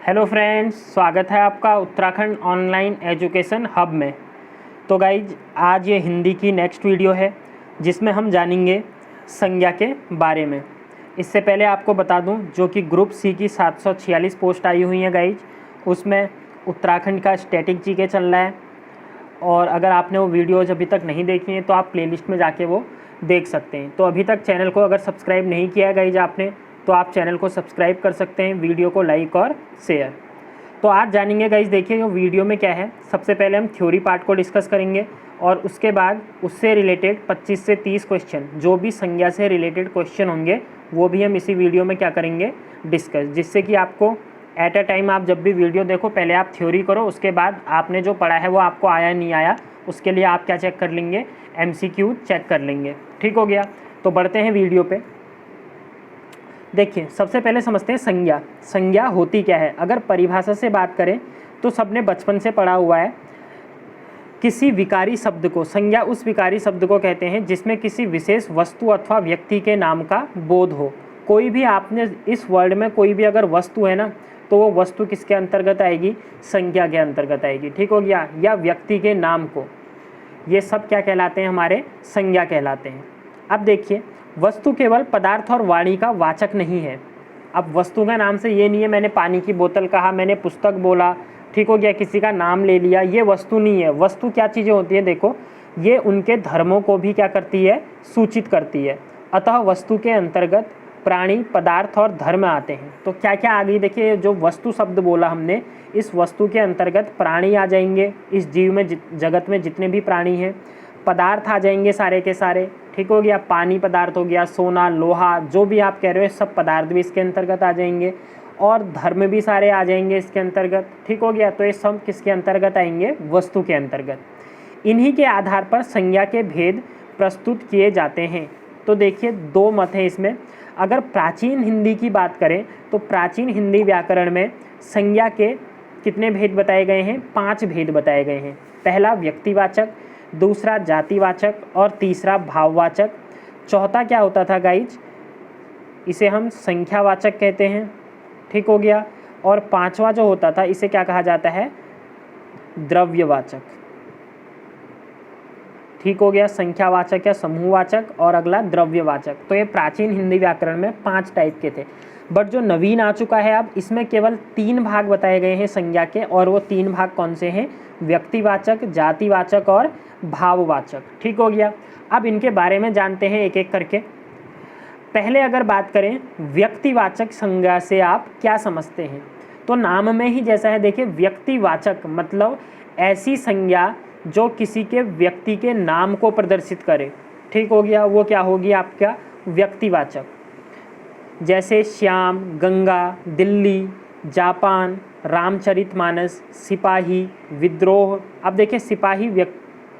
Hello friends, स्वागत है आपका उत्तराखंड ऑनलाइन एजुकेशन हब में। तो गाइज, आज ये हिंदी की नेक्स्ट वीडियो है जिसमें हम जानेंगे संज्ञा के बारे में। इससे पहले आपको बता दूं, जो कि ग्रुप सी की 746 पोस्ट आई हुई हैं गाइज, उसमें उत्तराखंड का स्टैटिक जीके चल रहा है। और अगर आपने वो वीडियोज़ अभी तक नहीं देखी हैं तो आप प्लेलिस्ट में जाके वो देख सकते हैं। तो अभी तक चैनल को अगर सब्सक्राइब नहीं किया है गाइज आपने, तो आप चैनल को सब्सक्राइब कर सकते हैं, वीडियो को लाइक और शेयर। तो आज जानेंगे गाइज, देखिए जो वीडियो में क्या है। सबसे पहले हम थ्योरी पार्ट को डिस्कस करेंगे और उसके बाद उससे रिलेटेड 25 से 30 क्वेश्चन, जो भी संज्ञा से रिलेटेड क्वेश्चन होंगे, वो भी हम इसी वीडियो में क्या करेंगे, डिस्कस। जिससे कि आपको एट अ टाइम, आप जब भी वीडियो देखो, पहले आप थ्योरी करो, उसके बाद आपने जो पढ़ा है वो आपको आया नहीं आया, उसके लिए आप क्या चेक कर लेंगे, MCQ चेक कर लेंगे। ठीक हो गया। तो बढ़ते हैं वीडियो पे। देखिए, सबसे पहले समझते हैं संज्ञा। संज्ञा होती क्या है? अगर परिभाषा से बात करें तो सबने बचपन से पढ़ा हुआ है। किसी विकारी शब्द को, संज्ञा उस विकारी शब्द को कहते हैं जिसमें किसी विशेष वस्तु अथवा व्यक्ति के नाम का बोध हो। कोई भी, आपने इस वर्ल्ड में कोई भी अगर वस्तु है ना, तो वो वस्तु किसके अंतर्गत आएगी? संज्ञा के अंतर्गत आएगी। ठीक हो गया। या व्यक्ति के नाम को, ये सब क्या कहलाते हैं? हमारे संज्ञा कहलाते हैं। अब देखिए, वस्तु केवल पदार्थ और वाणी का वाचक नहीं है। अब वस्तु का नाम से ये नहीं है मैंने पानी की बोतल कहा, मैंने पुस्तक बोला, ठीक हो गया, किसी का नाम ले लिया, ये वस्तु नहीं है। वस्तु क्या चीज़ें होती है? देखो, ये उनके धर्मों को भी क्या करती है? सूचित करती है। अतः वस्तु के अंतर्गत प्राणी, पदार्थ और धर्म आते हैं। तो क्या क्या आ गई? देखिए, जो वस्तु शब्द बोला हमने, इस वस्तु के अंतर्गत प्राणी आ जाएंगे, इस जीव में, जगत में जितने भी प्राणी हैं। पदार्थ आ जाएंगे सारे के सारे। ठीक हो गया। पानी पदार्थ हो गया, सोना, लोहा, जो भी आप कह रहे हो, सब पदार्थ भी इसके अंतर्गत आ जाएंगे। और धर्म भी सारे आ जाएंगे इसके अंतर्गत। ठीक हो गया। तो ये सब किसके अंतर्गत आएंगे? वस्तु के अंतर्गत। इन्हीं के आधार पर संज्ञा के भेद प्रस्तुत किए जाते हैं। तो देखिए, दो मत हैं इसमें। अगर प्राचीन हिंदी की बात करें तो प्राचीन हिंदी व्याकरण में संज्ञा के कितने भेद बताए गए हैं? 5 भेद बताए गए हैं। पहला व्यक्तिवाचक, दूसरा जातिवाचक और तीसरा भाववाचक। चौथा क्या होता था गाइज? इसे हम संख्यावाचक कहते हैं। ठीक हो गया। और पांचवा जो होता था, इसे क्या कहा जाता है? द्रव्यवाचक। ठीक हो गया। संख्यावाचक या समूहवाचक और अगला द्रव्यवाचक। तो ये प्राचीन हिंदी व्याकरण में 5 टाइप के थे। बट जो नवीन आ चुका है अब, इसमें केवल 3 भाग बताए गए हैं संज्ञा के। और वो 3 भाग कौन से हैं? व्यक्तिवाचक, जातिवाचक और भाववाचक। ठीक हो गया। अब इनके बारे में जानते हैं एक एक करके। पहले अगर बात करें व्यक्तिवाचक संज्ञा से आप क्या समझते हैं, तो नाम में ही जैसा है। देखिए, व्यक्तिवाचक मतलब ऐसी संज्ञा जो किसी के व्यक्ति के नाम को प्रदर्शित करे। ठीक हो गया। वो क्या होगी? आपका व्यक्तिवाचक। जैसे श्याम, गंगा, दिल्ली, जापान, रामचरितमानस, सिपाही, विद्रोह। अब देखिए, सिपाही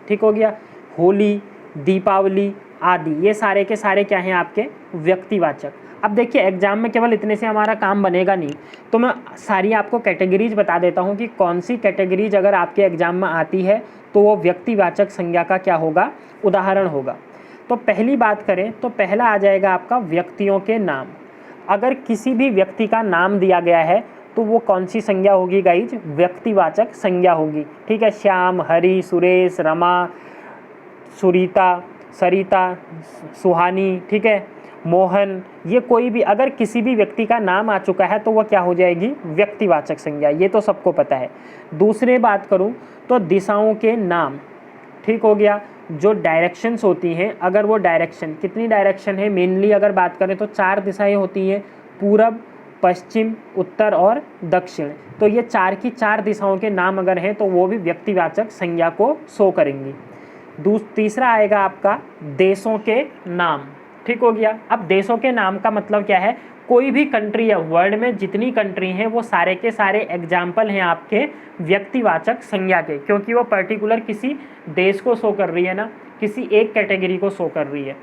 ठीक हो गया। होली, दीपावली आदि, ये सारे के सारे क्या हैं? आपके व्यक्तिवाचक। अब देखिए, एग्जाम में केवल इतने से हमारा काम बनेगा नहीं, तो मैं सारी आपको कैटेगरीज बता देता हूँ कि कौन सी कैटेगरीज अगर आपके एग्जाम में आती है तो वो व्यक्तिवाचक संज्ञा का क्या होगा? उदाहरण होगा। तो पहली बात करें तो पहला आ जाएगा आपका व्यक्तियों के नाम। अगर किसी भी व्यक्ति का नाम दिया गया है तो वो कौन सी संज्ञा होगी गाइज? व्यक्तिवाचक संज्ञा होगी। ठीक है। श्याम, हरि, सुरेश, रमा, सुरीता, सरिता, सुहानी, ठीक है, मोहन, ये कोई भी अगर किसी भी व्यक्ति का नाम आ चुका है तो वह क्या हो जाएगी? व्यक्तिवाचक संज्ञा। ये तो सबको पता है। दूसरे बात करूं तो दिशाओं के नाम। ठीक हो गया। जो डायरेक्शंस होती हैं, अगर वो डायरेक्शन, कितनी डायरेक्शन है मेनली अगर बात करें तो 4 दिशाएं होती हैं, पूरब, पश्चिम, उत्तर और दक्षिण। तो ये 4 की 4 दिशाओं के नाम अगर हैं तो वो भी व्यक्तिवाचक संज्ञा को शो करेंगी। तीसरा आएगा आपका देशों के नाम। ठीक हो गया। अब देशों के नाम का मतलब क्या है? कोई भी कंट्री है वर्ल्ड में, जितनी कंट्री हैं वो सारे के सारे एग्जाम्पल हैं आपके व्यक्तिवाचक संज्ञा के, क्योंकि वो पर्टिकुलर किसी देश को शो कर रही है ना, किसी एक कैटेगरी को शो कर रही है।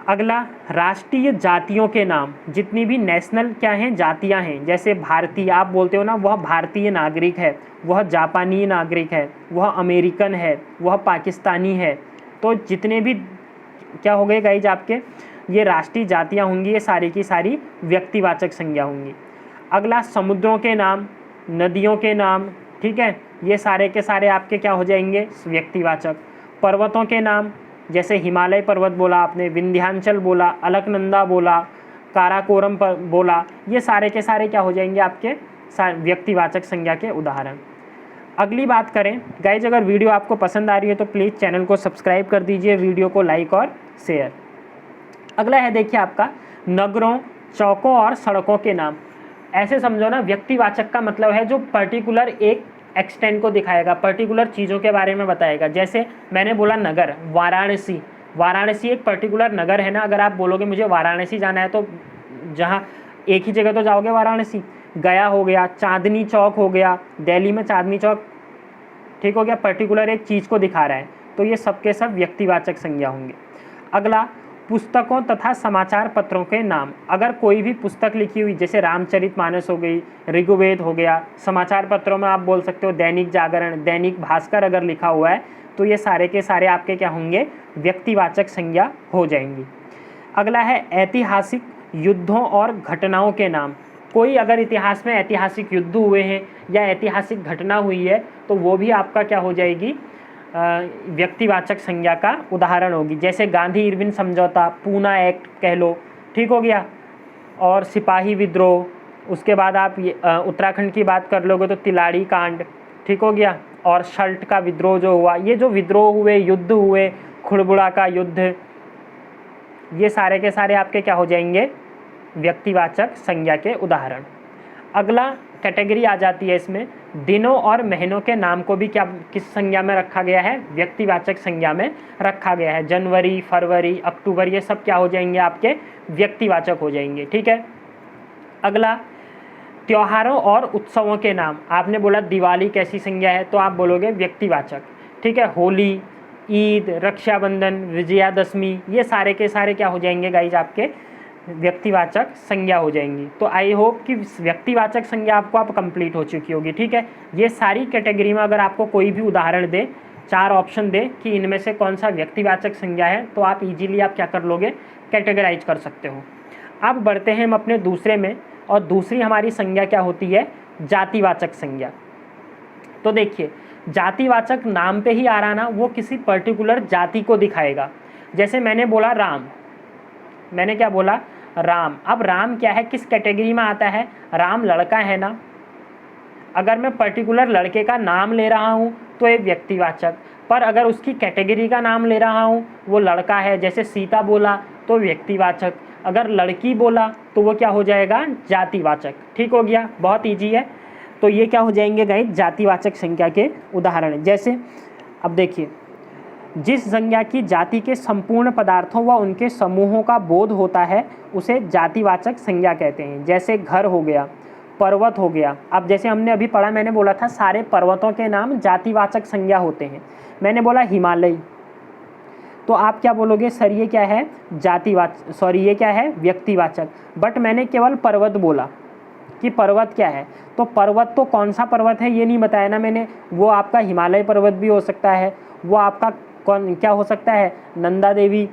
अगला, राष्ट्रीय जातियों के नाम। जितनी भी नेशनल क्या हैं? जातियां हैं। जैसे भारतीय, आप बोलते हो ना, वह भारतीय नागरिक है, वह जापानी नागरिक है, वह अमेरिकन है, वह पाकिस्तानी है। तो जितने भी क्या हो गए गाइज आपके, ये राष्ट्रीय जातियां होंगी, ये सारी की सारी व्यक्तिवाचक संज्ञा होंगी। अगला समुद्रों के नाम, नदियों के नाम, ठीक है, ये सारे के सारे आपके क्या हो जाएंगे, व्यक्तिवाचक। पर्वतों के नाम, जैसे हिमालय पर्वत बोला आपने, विंध्याचल बोला, अलकनंदा बोला, काराकोरम पर बोला, ये सारे के सारे क्या हो जाएंगे आपके व्यक्तिवाचक संज्ञा के उदाहरण। अगली बात करें गाइज, अगर वीडियो आपको पसंद आ रही है तो प्लीज़ चैनल को सब्सक्राइब कर दीजिए, वीडियो को लाइक और शेयर। अगला है देखिए आपका नगरों, चौकों और सड़कों के नाम। ऐसे समझो ना, व्यक्तिवाचक का मतलब है जो पर्टिकुलर एक एक्सटेंट को दिखाएगा, पर्टिकुलर चीज़ों के बारे में बताएगा। जैसे मैंने बोला नगर, वाराणसी, वाराणसी एक पर्टिकुलर नगर है ना। अगर आप बोलोगे मुझे वाराणसी जाना है तो जहाँ एक ही जगह तो जाओगे, वाराणसी। गया हो गया, चांदनी चौक हो गया, दिल्ली में चांदनी चौक, ठीक हो गया, पर्टिकुलर एक चीज़ को दिखा रहा है। तो ये सब के सब व्यक्तिवाचक संज्ञा होंगे। अगला पुस्तकों तथा समाचार पत्रों के नाम। अगर कोई भी पुस्तक लिखी हुई, जैसे रामचरितमानस हो गई, ऋग्वेद हो गया, समाचार पत्रों में आप बोल सकते हो दैनिक जागरण, दैनिक भास्कर अगर लिखा हुआ है तो ये सारे के सारे आपके क्या होंगे, व्यक्तिवाचक संज्ञा हो जाएंगी। अगला है ऐतिहासिक युद्धों और घटनाओं के नाम। कोई अगर इतिहास में ऐतिहासिक युद्ध हुए हैं या ऐतिहासिक घटना हुई है तो वो भी आपका क्या हो जाएगी, व्यक्तिवाचक संज्ञा का उदाहरण होगी। जैसे गांधी इरविन समझौता, पूना एक्ट कह लो, ठीक हो गया, और सिपाही विद्रोह। उसके बाद आप उत्तराखंड की बात कर लोगे तो तिलाड़ी कांड, ठीक हो गया, और शल्ट का विद्रोह जो हुआ, ये जो विद्रोह हुए, युद्ध हुए, खुड़बुड़ा का युद्ध, ये सारे के सारे आपके क्या हो जाएंगे, व्यक्तिवाचक संज्ञा के उदाहरण। अगला कैटेगरी आ जाती है इसमें, दिनों और महीनों के नाम को भी क्या किस संज्ञा में रखा गया है, व्यक्तिवाचक संज्ञा में रखा गया है। जनवरी, फरवरी, अक्टूबर, ये सब क्या हो जाएंगे आपके व्यक्तिवाचक हो जाएंगे, ठीक है। अगला त्योहारों और उत्सवों के नाम। आपने बोला दिवाली कैसी संज्ञा है, तो आप बोलोगे व्यक्तिवाचक, ठीक है। होली, ईद, रक्षाबंधन, विजयादशमी, ये सारे के सारे क्या हो जाएंगे गाइज, आपके व्यक्तिवाचक संज्ञा हो जाएंगी। तो आई होप कि व्यक्तिवाचक संज्ञा आपको आप कंप्लीट हो चुकी होगी, ठीक है। ये सारी कैटेगरी में अगर आपको कोई भी उदाहरण दे, 4 ऑप्शन दे कि इनमें से कौन सा व्यक्तिवाचक संज्ञा है, तो आप इजीली आप क्या कर लोगे, कैटेगराइज कर सकते हो। अब बढ़ते हैं हम अपने दूसरे में, और दूसरी हमारी संज्ञा क्या होती है, जातिवाचक संज्ञा। तो देखिए, जातिवाचक नाम पे ही आ रहा ना, वो किसी पर्टिकुलर जाति को दिखाएगा। जैसे मैंने बोला राम, मैंने क्या बोला, राम। अब राम क्या है, किस कैटेगरी में आता है, राम लड़का है ना। अगर मैं पर्टिकुलर लड़के का नाम ले रहा हूँ तो एक व्यक्तिवाचक, पर अगर उसकी कैटेगरी का नाम ले रहा हूँ, वो लड़का है, जैसे सीता बोला तो व्यक्तिवाचक, अगर लड़की बोला तो वो क्या हो जाएगा, जातिवाचक, ठीक हो गया, बहुत ईजी है। तो ये क्या हो जाएंगे गाइस, जातिवाचक संज्ञा के उदाहरण। जैसे अब देखिए, जिस संज्ञा की जाति के संपूर्ण पदार्थों व उनके समूहों का बोध होता है उसे जातिवाचक संज्ञा कहते हैं। जैसे घर हो गया, पर्वत हो गया। अब जैसे हमने अभी पढ़ा, मैंने बोला था सारे पर्वतों के नाम जातिवाचक संज्ञा होते हैं। मैंने बोला हिमालय, तो आप क्या बोलोगे, सर ये क्या है, जातिवाचक, सॉरी ये क्या है, व्यक्तिवाचक। बट मैंने केवल पर्वत बोला कि पर्वत क्या है, तो पर्वत तो कौन सा पर्वत है ये नहीं बताया ना मैंने। वो आपका हिमालय पर्वत भी हो सकता है, वो आपका कौन क्या हो सकता है, नंदा देवी,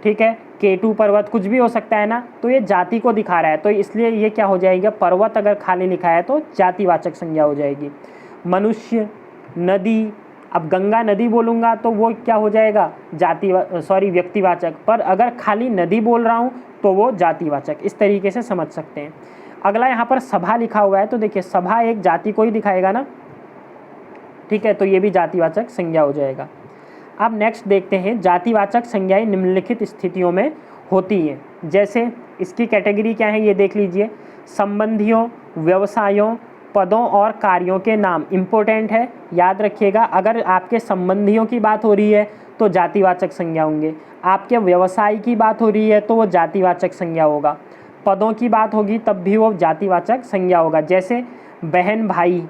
ठीक है, K2 पर्वत, कुछ भी हो सकता है ना। तो ये जाति को दिखा रहा है, तो इसलिए ये क्या हो जाएगा, पर्वत अगर खाली लिखा है तो जातिवाचक संज्ञा हो जाएगी। मनुष्य, नदी, अब गंगा नदी बोलूँगा तो वो क्या हो जाएगा, व्यक्तिवाचक, पर अगर खाली नदी बोल रहा हूँ तो वो जातिवाचक। इस तरीके से समझ सकते हैं। अगला यहाँ पर सभा लिखा हुआ है, तो देखिए सभा एक जाति को ही दिखाएगा ना, ठीक है, तो ये भी जातिवाचक संज्ञा हो जाएगा। अब नेक्स्ट देखते हैं, जातिवाचक संज्ञाएं निम्नलिखित स्थितियों में होती हैं। जैसे इसकी कैटेगरी क्या है ये देख लीजिए, संबंधियों, व्यवसायों, पदों और कार्यों के नाम। इम्पोर्टेंट है, याद रखिएगा, अगर आपके संबंधियों की बात हो रही है तो जातिवाचक संज्ञा होंगे, आपके व्यवसाय की बात हो रही है तो वो जातिवाचक संज्ञा होगा, पदों की बात होगी तब भी वो जातिवाचक संज्ञा होगा। जैसे बहन भाई,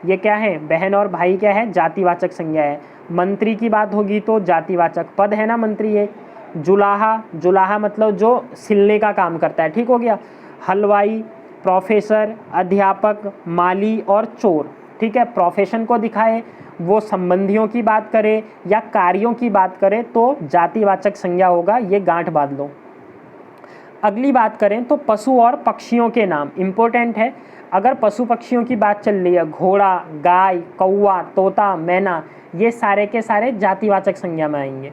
ये क्या है, बहन और भाई क्या है, जातिवाचक संज्ञा है। मंत्री की बात होगी तो जातिवाचक पद है ना, मंत्री एक। जुलाहा, जुलाहा मतलब जो सिलने का काम करता है, ठीक हो गया। हलवाई, प्रोफेसर, अध्यापक, माली और चोर, ठीक है, प्रोफेशन को दिखाए, वो संबंधियों की बात करे या कार्यों की बात करे तो जातिवाचक संज्ञा होगा, ये गांठ बांध लो। अगली बात करें तो पशु और पक्षियों के नाम इम्पोर्टेंट है। अगर पशु पक्षियों की बात चल रही है, घोड़ा, गाय, कौवा, तोता, मैना, ये सारे के सारे जातिवाचक संज्ञा में आएंगे।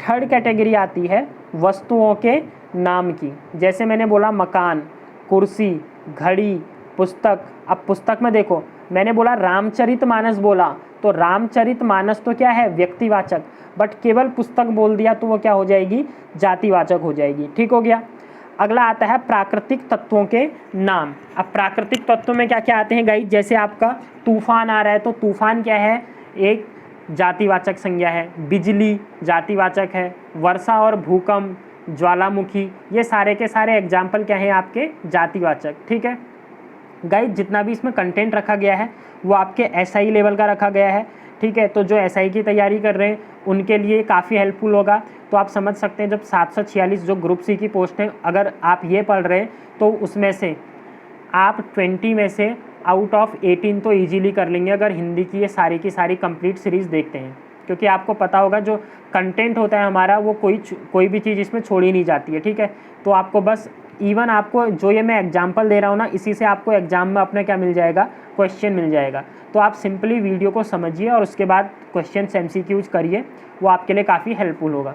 थर्ड कैटेगरी आती है वस्तुओं के नाम की। जैसे मैंने बोला मकान, कुर्सी, घड़ी, पुस्तक। अब पुस्तक में देखो, मैंने बोला रामचरितमानस बोला, तो रामचरितमानस तो क्या है, व्यक्तिवाचक, बट केवल पुस्तक बोल दिया तो वो क्या हो जाएगी, जातिवाचक हो जाएगी। ठीक हो गया। अगला आता है प्राकृतिक तत्वों के नाम। अब प्राकृतिक तत्वों में क्या क्या आते हैं गाइस, जैसे आपका तूफान आ रहा है, तो तूफान क्या है, एक जातिवाचक संज्ञा है। बिजली जातिवाचक है। वर्षा और भूकंप, ज्वालामुखी, ये सारे के सारे एग्जाम्पल क्या हैं आपके, जातिवाचक। ठीक है गाइस, जितना भी इसमें कंटेंट रखा गया है वो आपके एसआई लेवल का रखा गया है। ठीक है, तो जो एसआई की तैयारी कर रहे हैं उनके लिए काफ़ी हेल्पफुल होगा। तो आप समझ सकते हैं, जब 746 जो ग्रुप सी की पोस्ट हैं, अगर आप ये पढ़ रहे हैं तो उसमें से आप 20 में से आउट ऑफ 18 तो ईजीली कर लेंगे, अगर हिंदी की ये की सारी कंप्लीट सीरीज़ देखते हैं। क्योंकि आपको पता होगा जो कंटेंट होता है हमारा, वो कोई भी चीज़ इसमें छोड़ी नहीं जाती है। ठीक है, तो आपको बस इवन आपको जो ये मैं एग्जांपल दे रहा हूँ ना, इसी से आपको एग्जाम में अपने क्या मिल जाएगा, क्वेश्चन मिल जाएगा। तो आप सिंपली वीडियो को समझिए और उसके बाद क्वेश्चन MCQs करिए, वो आपके लिए काफ़ी हेल्पफुल होगा।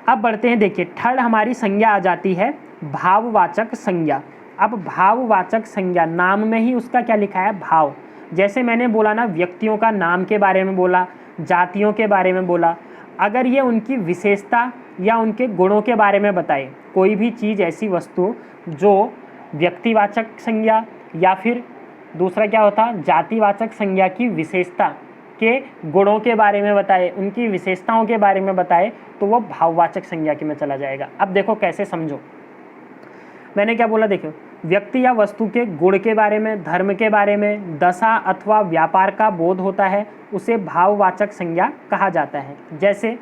अब बढ़ते हैं, देखिए थर्ड हमारी संज्ञा आ जाती है भाववाचक संज्ञा। अब भाववाचक संज्ञा, नाम में ही उसका क्या लिखा है, भाव। जैसे मैंने बोला ना, व्यक्तियों का नाम के बारे में बोला, जातियों के बारे में बोला, अगर ये उनकी विशेषता या उनके गुणों के बारे में बताए, कोई भी चीज़, ऐसी वस्तु जो व्यक्तिवाचक संज्ञा या फिर दूसरा क्या होता, जातिवाचक संज्ञा की विशेषता के गुणों के बारे में बताए, उनकी विशेषताओं के बारे में बताए, तो वो भाववाचक संज्ञा की में चला जाएगा। अब देखो कैसे समझो, मैंने क्या बोला, देखो व्यक्ति या वस्तु के गुण के बारे में, धर्म के बारे में, दशा अथवा व्यापार का बोध होता है, उसे भाववाचक संज्ञा कहा जाता है। जैसे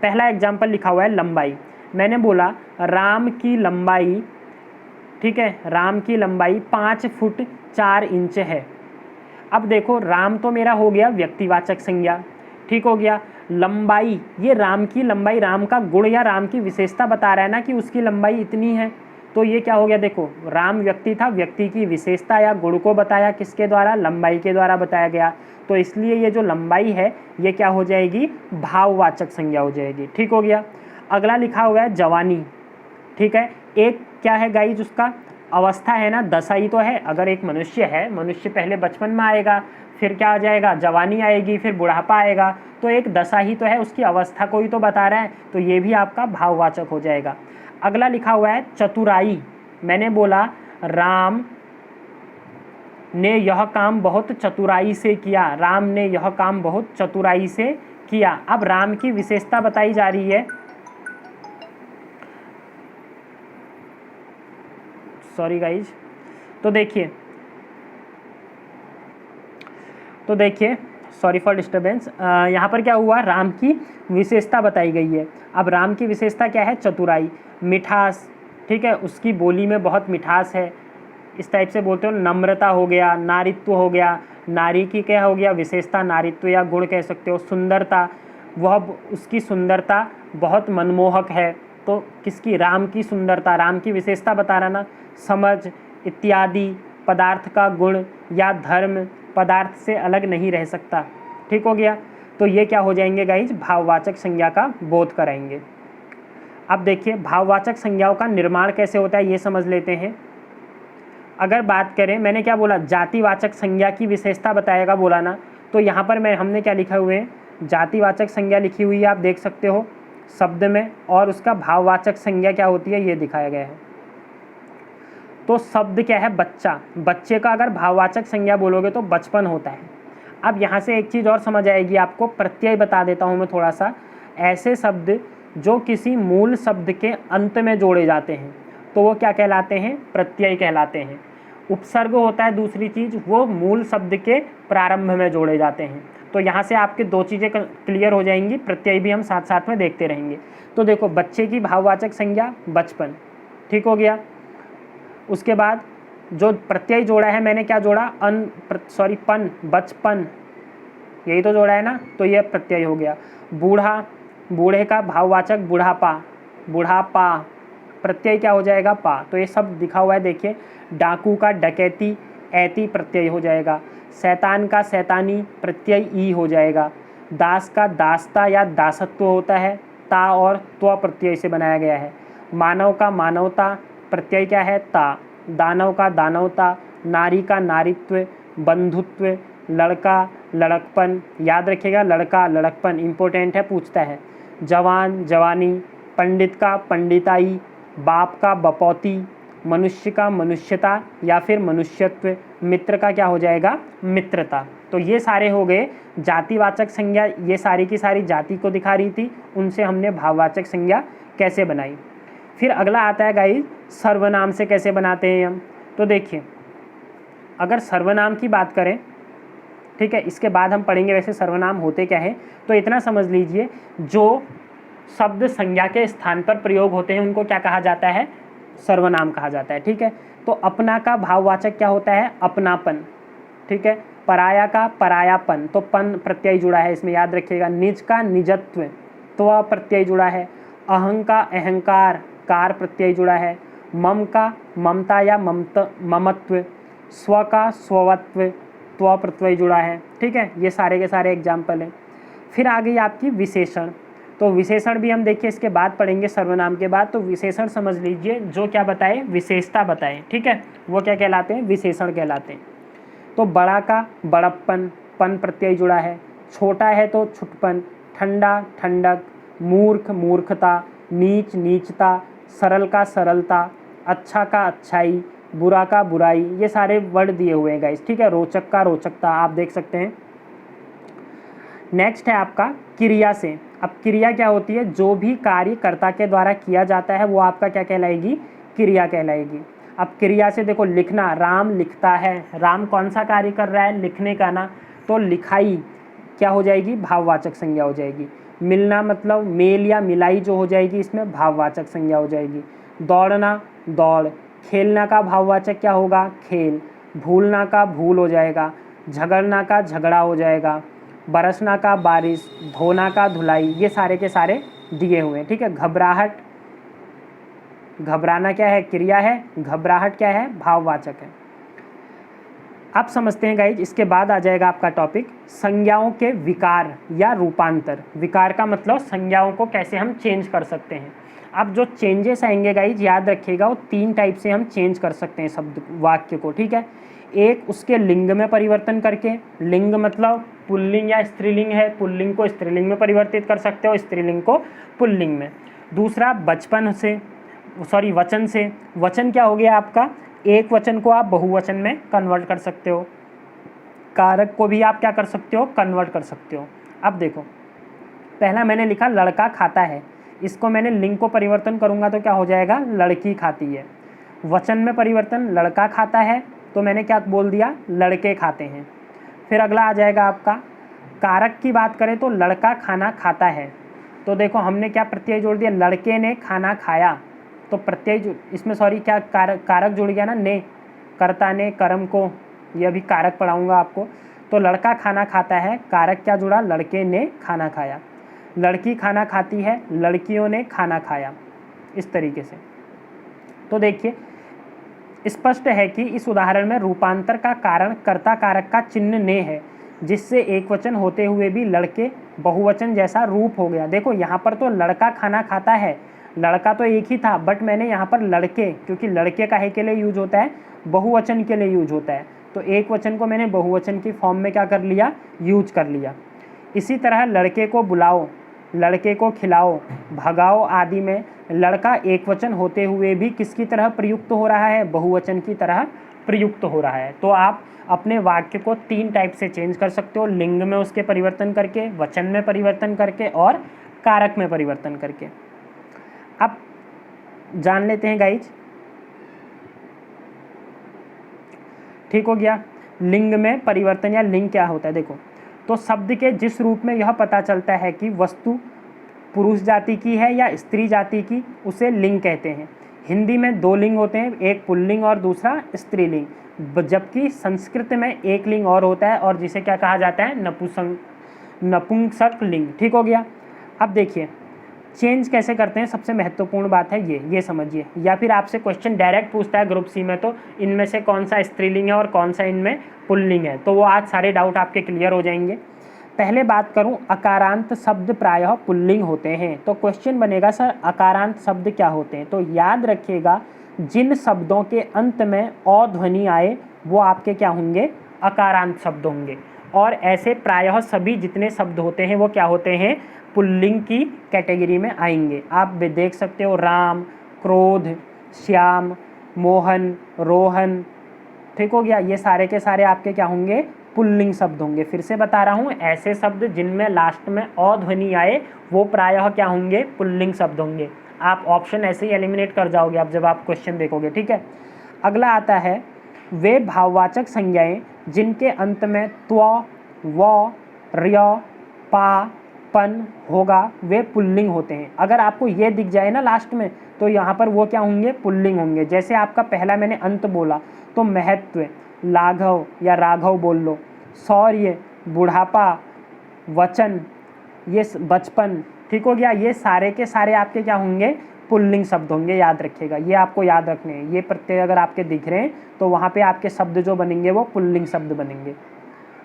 पहला एग्जाम्पल लिखा हुआ है लंबाई। मैंने बोला राम की लंबाई, ठीक है, राम की लंबाई 5 फुट 4 इंच है। अब देखो राम तो मेरा हो गया व्यक्तिवाचक संज्ञा, ठीक हो गया। लंबाई, ये राम की लंबाई, राम का गुण या राम की विशेषता बता रहा है ना कि उसकी लंबाई इतनी है, तो ये क्या हो गया, देखो राम व्यक्ति था, व्यक्ति की विशेषता या गुण को बताया किसके द्वारा, लंबाई के द्वारा बताया गया, तो इसलिए ये जो लंबाई है ये क्या हो जाएगी, भाववाचक संज्ञा हो जाएगी। ठीक हो गया। अगला लिखा हुआ है जवानी, ठीक है, एक क्या है गाइज, उसका अवस्था है ना, दशा ही तो है। अगर एक मनुष्य है, मनुष्य पहले बचपन में आएगा, फिर क्या आ जाएगा, जवानी आएगी, फिर बुढ़ापा आएगा, तो एक दशा ही तो है, उसकी अवस्था को ही तो बता रहा है, तो ये भी आपका भाववाचक हो जाएगा। अगला लिखा हुआ है चतुराई। मैंने बोला राम ने यह काम बहुत चतुराई से किया, राम ने यह काम बहुत चतुराई से किया। अब राम की विशेषता बताई जा रही है, सॉरी गाइज, तो देखिए सॉरी फॉर डिस्टर्बेंस, यहाँ पर क्या हुआ, राम की विशेषता बताई गई है। अब राम की विशेषता क्या है, चतुराई, मिठास, ठीक है, उसकी बोली में बहुत मिठास है, इस टाइप से बोलते हो। नम्रता हो गया, नारीत्व हो गया, नारी की क्या हो गया विशेषता, नारीत्व या गुण कह सकते हो। सुंदरता, वह उसकी सुंदरता बहुत मनमोहक है, तो किसकी, राम की सुंदरता, राम की विशेषता बता रहा ना। समझ इत्यादि, पदार्थ का गुण या धर्म, पदार्थ से अलग नहीं रह सकता। ठीक हो गया। तो ये क्या हो जाएंगे गाइज, भाववाचक संज्ञा का बोध कराएंगे। अब देखिए भाववाचक संज्ञाओं का निर्माण कैसे होता है ये समझ लेते हैं। अगर बात करें, मैंने क्या बोला, जातिवाचक संज्ञा की विशेषता बताएगा बोला ना, तो यहाँ पर हमने क्या लिखा हुए हैं, जातिवाचक संज्ञा लिखी हुई है, आप देख सकते हो शब्द में, और उसका भाववाचक संज्ञा क्या होती है ये दिखाया गया है। तो शब्द क्या है, बच्चा, बच्चे का अगर भाववाचक संज्ञा बोलोगे तो बचपन होता है। अब यहाँ से एक चीज़ और समझ आएगी आपको, प्रत्यय बता देता हूँ मैं थोड़ा सा। ऐसे शब्द जो किसी मूल शब्द के अंत में जोड़े जाते हैं तो वो क्या कहलाते हैं, प्रत्यय कहलाते हैं। उपसर्ग होता है दूसरी चीज़, वो मूल शब्द के प्रारंभ में जोड़े जाते हैं। तो यहाँ से आपके दो चीज़ें क्लियर हो जाएंगी, प्रत्यय भी हम साथ साथ में देखते रहेंगे। तो देखो बच्चे की भाववाचक संज्ञा बचपन, ठीक हो गया। उसके बाद जो प्रत्यय जोड़ा है मैंने क्या जोड़ा, पन, बचपन, यही तो जोड़ा है ना, तो ये प्रत्यय हो गया। बूढ़ा, बूढ़े का भाववाचक बुढ़ापा, बुढ़ापा, प्रत्यय क्या हो जाएगा, पा। तो ये सब दिखा हुआ है, देखिए। डाकू का डकैती, ऐती प्रत्यय हो जाएगा। शैतान का शैतानी प्रत्यय ई हो जाएगा। दास का दासता या दासत्व होता है, ता और त्व प्रत्यय से बनाया गया है। मानव का मानवता प्रत्यय क्या है, ता। दानव का दानवता, नारी का नारीत्व, बंधुत्व, लड़का लड़कपन, याद रखिएगा लड़का लड़कपन इंपॉर्टेंट है, पूछता है। जवान जवानी, पंडित का पंडिताई, बाप का बपौती, मनुष्य का मनुष्यता या फिर मनुष्यत्व, मित्र का क्या हो जाएगा, मित्रता। तो ये सारे हो गए जातिवाचक संज्ञा, ये सारी की सारी जाति को दिखा रही थी, उनसे हमने भाववाचक संज्ञा कैसे बनाई। फिर अगला आता है गाइस, सर्वनाम से कैसे बनाते हैं हम। तो देखिए, अगर सर्वनाम की बात करें, ठीक है, इसके बाद हम पढ़ेंगे वैसे सर्वनाम होते क्या है। तो इतना समझ लीजिए, जो शब्द संज्ञा के स्थान पर प्रयोग होते हैं उनको क्या कहा जाता है, सर्वनाम कहा जाता है, ठीक है। तो अपना का भाववाचक क्या होता है, अपनापन, ठीक है। पराया का परायापन, तो पन प्रत्यय जुड़ा है इसमें, याद रखिएगा। निज का निजत्व, त्व प्रत्यय जुड़ा है। अहं का अहंकार, कार प्रत्यय जुड़ा है। मम का ममता या ममत्व, स्व का स्वत्व, त्व प्रत्यय जुड़ा है, ठीक है। ये सारे के सारे एग्जाम्पल हैं। फिर आ गई आपकी विशेषण। तो विशेषण भी हम देखिए इसके बाद पढ़ेंगे, सर्वनाम के बाद। तो विशेषण समझ लीजिए जो क्या बताए, विशेषता बताए, ठीक है, वो क्या कहलाते हैं, विशेषण कहलाते हैं। तो बड़ा का बड़प्पन, पन प्रत्यय जुड़ा है। छोटा है तो छुटपन, ठंडा ठंडक, मूर्ख मूर्खता, नीच नीचता, सरल का सरलता, अच्छा का अच्छाई, बुरा का बुराई, ये सारे वर्ड दिए हुए हैं गाइस, ठीक है। रोचक का रोचकता, आप देख सकते हैं। नेक्स्ट है आपका क्रिया से। अब क्रिया क्या होती है, जो भी कार्य कर्ता के द्वारा किया जाता है वो आपका क्या कहलाएगी, क्रिया कहलाएगी। अब क्रिया से देखो, लिखना, राम लिखता है, राम कौन सा कार्य कर रहा है, लिखने का ना, तो लिखाई क्या हो जाएगी, भाववाचक संज्ञा हो जाएगी। मिलना मतलब मेल या मिलाई जो हो जाएगी, इसमें भाववाचक संज्ञा हो जाएगी। दौड़ना दौड़, खेलना का भाववाचक क्या होगा, खेल। भूलना का भूल हो जाएगा। झगड़ना का झगड़ा हो जाएगा। बरसना का बारिश, धोना का धुलाई, ये सारे के सारे दिए हुए हैं, ठीक है। घबराहट, घबराना क्या है, क्रिया है। घबराहट क्या है, भाववाचक है। अब समझते हैं गाइज, इसके बाद आ जाएगा आपका टॉपिक संज्ञाओं के विकार या रूपांतर। विकार का मतलब संज्ञाओं को कैसे हम चेंज कर सकते हैं। अब जो चेंजेस आएंगे गाइज, याद रखिएगा, वो 3 टाइप से हम चेंज कर सकते हैं शब्द वाक्य को, ठीक है। एक, उसके लिंग में परिवर्तन करके। लिंग मतलब पुल्लिंग या स्त्रीलिंग है, पुल्लिंग को स्त्रीलिंग में परिवर्तित कर सकते हो, स्त्रीलिंग को पुल्लिंग में। दूसरा, वचन से। वचन क्या हो गया आपका, एक वचन को आप बहुवचन में कन्वर्ट कर सकते हो। कारक को भी आप क्या कर सकते हो, कन्वर्ट कर सकते हो। अब देखो, पहला मैंने लिखा लड़का खाता है, इसको मैंने लिंग को परिवर्तन करूंगा तो क्या हो जाएगा, लड़की खाती है। वचन में परिवर्तन, लड़का खाता है, तो मैंने क्या बोल दिया, लड़के खाते हैं। फिर अगला आ जाएगा आपका कारक की बात करें तो लड़का खाना खाता है, तो देखो हमने क्या प्रत्यय जोड़ दिया, लड़के ने खाना खाया, तो प्रत्यय इसमें क्या कारक जुड़ गया ना, ने, कर्ता ने कर्म को, ये अभी कारक पढ़ाऊंगा आपको। तो लड़का खाना खाता है, कारक क्या जुड़ा, लड़के ने खाना खाया। लड़की खाना खाती है, लड़कियों ने खाना खाया, इस तरीके से। तो देखिए स्पष्ट है कि इस उदाहरण में रूपांतर का कारण कर्ता कारक का चिन्ह ने है, जिससे एक वचन होते हुए भी लड़के बहुवचन जैसा रूप हो गया। देखो यहाँ पर तो लड़का खाना खाता है, लड़का तो एक ही था, बट मैंने यहाँ पर लड़के, क्योंकि लड़के काहे के लिए यूज होता है, बहुवचन के लिए यूज होता है, तो एक वचन को मैंने बहुवचन की फॉर्म में क्या कर लिया, यूज कर लिया। इसी तरह लड़के को बुलाओ, लड़के को खिलाओ, भगाओ आदि में लड़का एक वचन होते हुए भी किसकी तरह प्रयुक्त हो रहा है, बहुवचन की तरह प्रयुक्त हो रहा है। तो आप अपने वाक्य को 3 टाइप से चेंज कर सकते हो, लिंग में उसके परिवर्तन करके, वचन में परिवर्तन करके और कारक में परिवर्तन करके। अब जान लेते हैं गाइज, ठीक हो गया, लिंग में परिवर्तन या लिंग क्या होता है। देखो, तो शब्द के जिस रूप में यह पता चलता है कि वस्तु पुरुष जाति की है या स्त्री जाति की, उसे लिंग कहते हैं। हिंदी में 2 लिंग होते हैं, एक पुल्लिंग और दूसरा स्त्रीलिंग, जबकि संस्कृत में एक लिंग और होता है, और जिसे क्या कहा जाता है, नपुंसक लिंग। ठीक हो गया। अब देखिए, चेंज कैसे करते हैं, सबसे महत्वपूर्ण बात है ये समझिए। या फिर आपसे क्वेश्चन डायरेक्ट पूछता है ग्रुप सी में, तो इनमें से कौन सा स्त्रीलिंग है और कौन सा इनमें पुल्लिंग है, तो वो आज सारे डाउट आपके क्लियर हो जाएंगे। पहले बात करूं, अकारांत शब्द प्रायः पुल्लिंग होते हैं। तो क्वेश्चन बनेगा सर अकारांत शब्द क्या होते हैं, तो याद रखिएगा जिन शब्दों के अंत में अ ध्वनि आए वो आपके क्या होंगे, अकारांत शब्द होंगे। और ऐसे प्रायः सभी जितने शब्द होते हैं वो क्या होते हैं, पुल्लिंग की कैटेगरी में आएंगे। आप भी देख सकते हो राम, क्रोध, श्याम, मोहन, रोहन, ठीक हो गया, ये सारे के सारे आपके क्या होंगे, पुल्लिंग शब्द होंगे। फिर से बता रहा हूँ, ऐसे शब्द जिनमें लास्ट में अ ध्वनि आए वो प्रायः क्या होंगे, पुल्लिंग शब्द होंगे। आप ऑप्शन ऐसे ही एलिमिनेट कर जाओगे आप जब आप क्वेश्चन देखोगे, ठीक है। अगला आता है, वे भाववाचक संज्ञाएं जिनके अंत में त्व, व, र्य, पा, पन होगा वे पुल्लिंग होते हैं। अगर आपको ये दिख जाए ना लास्ट में, तो यहाँ पर वो क्या होंगे, पुल्लिंग होंगे। जैसे आपका पहला मैंने अंत बोला, तो महत्व, लाघव या राघव बोल लो, शौर्य, बुढ़ापा, वचन, ये बचपन, ठीक हो गया, ये सारे के सारे आपके क्या होंगे, पुल्लिंग शब्द होंगे। याद रखिएगा, ये आपको याद रखने हैं। ये प्रत्यय अगर आपके दिख रहे हैं तो वहाँ पे आपके शब्द जो बनेंगे वो पुल्लिंग शब्द बनेंगे।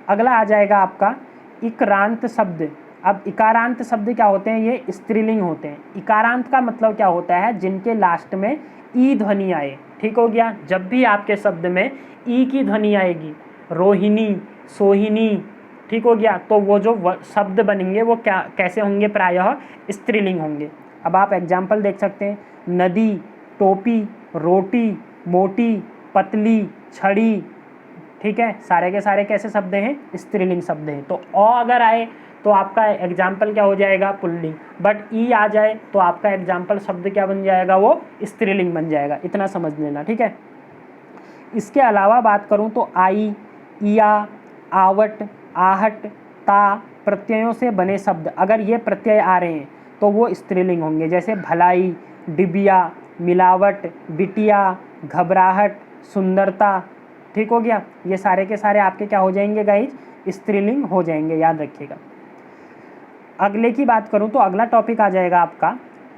अगला आ जाएगा आपका इकारांत शब्द। अब इकारांत शब्द क्या होते हैं, ये स्त्रीलिंग होते हैं। इकारांत का मतलब क्या होता है, जिनके लास्ट में ई ध्वनि आए, ठीक हो गया। जब भी आपके शब्द में ई की ध्वनि आएगी, रोहिणी, सोहिनी, ठीक हो गया, तो वो जो शब्द बनेंगे वो क्या कैसे होंगे, प्रायः स्त्रीलिंग होंगे। अब आप एग्जाम्पल देख सकते हैं, नदी, टोपी, रोटी, मोटी, पतली, छड़ी, ठीक है, सारे के सारे कैसे शब्द हैं, स्त्रीलिंग शब्द हैं। तो अ अगर आए तो आपका एग्जाम्पल क्या हो जाएगा, पुल्लिंग, बट ई आ जाए तो आपका एग्जाम्पल शब्द क्या बन जाएगा, वो स्त्रीलिंग बन जाएगा। इतना समझ लेना, ठीक है। इसके अलावा बात करूं तो आई, इया, आवट, आहट, ता प्रत्ययों से बने शब्द अगर ये प्रत्यय आ रहे हैं तो वो स्त्रीलिंग होंगे। जैसे भलाई, डिबिया, मिलावट, बिटिया, घबराहट, सुंदरता, ठीक हो गया, ये सारे के सारे आपके क्या हो जाएंगे गाइज, स्त्रीलिंग हो जाएंगे, याद रखिएगा। अगले की बात करूं तो अगला टॉपिक आ जाएगा आपका,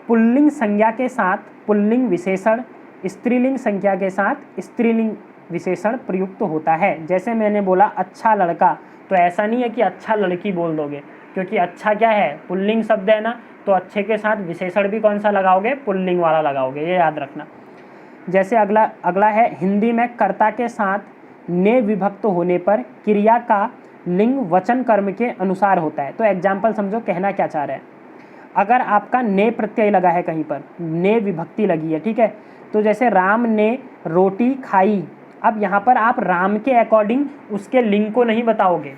पुल्लिंग संज्ञा के साथ पुल्लिंग विशेषण स्त्रीलिंग संख्या के साथ स्त्रीलिंग विशेषण प्रयुक्त होता है। जैसे मैंने बोला अच्छा लड़का, तो ऐसा नहीं है कि अच्छा लड़की बोल दोगे, क्योंकि अच्छा क्या है, पुल्लिंग शब्द है ना, तो अच्छे के साथ विशेषण भी कौन सा लगाओगे, पुल्लिंग वाला लगाओगे, ये याद रखना। जैसे अगला है, हिंदी में कर्ता के साथ ने विभक्त होने पर क्रिया का लिंग वचन कर्म के अनुसार होता है। तो एग्जाम्पल समझो, कहना क्या चाह रहा है, अगर आपका ने प्रत्यय लगा है कहीं पर, ने विभक्ति लगी है, ठीक है, तो जैसे राम ने रोटी खाई, अब यहाँ पर आप राम के अकॉर्डिंग उसके लिंग को नहीं बताओगे,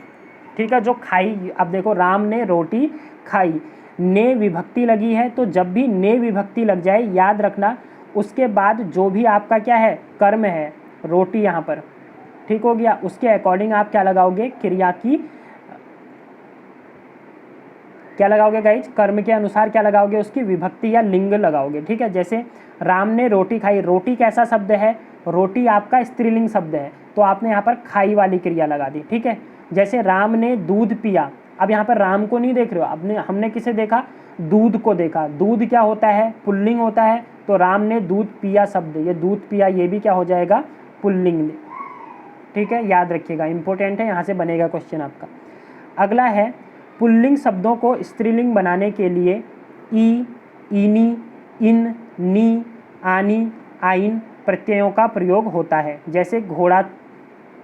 ठीक है, जो खाई, अब देखो राम ने रोटी खाई, ने विभक्ति लगी है, तो जब भी ने विभक्ति लग जाए याद रखना उसके बाद जो भी आपका क्या है, कर्म है, रोटी यहाँ पर, ठीक हो गया, उसके अकॉर्डिंग आप क्या लगाओगे, क्रिया की क्या लगाओगे गाइज, कर्म के अनुसार क्या लगाओगे, उसकी विभक्ति या लिंग लगाओगे, ठीक है। जैसे राम ने रोटी खाई, रोटी कैसा शब्द है, रोटी आपका स्त्रीलिंग शब्द है, तो आपने यहाँ पर खाई वाली क्रिया लगा दी, ठीक है। जैसे राम ने दूध पिया, अब यहाँ पर राम को नहीं देख रहे हो, हमने किसे देखा, दूध को देखा, दूध क्या होता है, पुल्लिंग होता है, तो राम ने दूध पिया शब्द, ये दूध पिया ये भी क्या हो जाएगा, पुल्लिंग, ठीक है, याद रखिएगा, इंपॉर्टेंट है, यहाँ से बनेगा क्वेश्चन आपका। अगला है, पुल्लिंग शब्दों को स्त्रीलिंग बनाने के लिए ई, इनी, इन, नी, आनी, आइन प्रत्ययों का प्रयोग होता है। जैसे घोड़ा,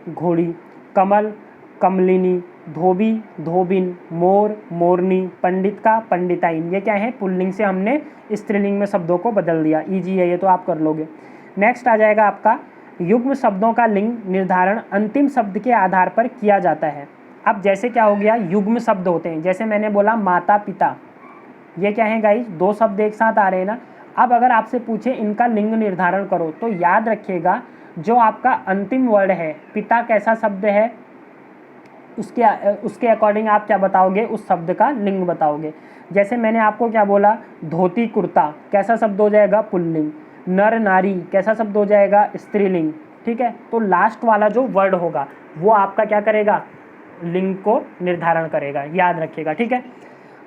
घोड़ी, कमल, कमलिनी, धोबी, धोबिन, मोर, मोरनी, पंडित का, पंडिताइन, ये क्या है, पुल्लिंग से हमने स्त्रीलिंग में शब्दों को बदल दिया। इजी है ये, तो आप कर लोगे। नेक्स्ट आ जाएगा आपका, युग्म शब्दों का लिंग निर्धारण अंतिम शब्द के आधार पर किया जाता है। अब जैसे क्या हो गया, युग्म शब्द होते हैं, जैसे मैंने बोला माता पिता, ये क्या है गाइस, दो शब्द एक साथ आ रहे हैं ना। अब अगर आपसे पूछे इनका लिंग निर्धारण करो, तो याद रखिएगा जो आपका अंतिम वर्ड है, पिता कैसा शब्द है, उसके अकॉर्डिंग आप क्या बताओगे, उस शब्द का लिंग बताओगे। जैसे मैंने आपको क्या बोला, धोती कुर्ता कैसा शब्द हो जाएगा, पुल्लिंग। नर नारी कैसा शब्द हो जाएगा, स्त्रीलिंग, ठीक है। तो लास्ट वाला जो वर्ड होगा वो आपका क्या करेगा, लिंग को निर्धारण करेगा, याद रखिएगा, ठीक है।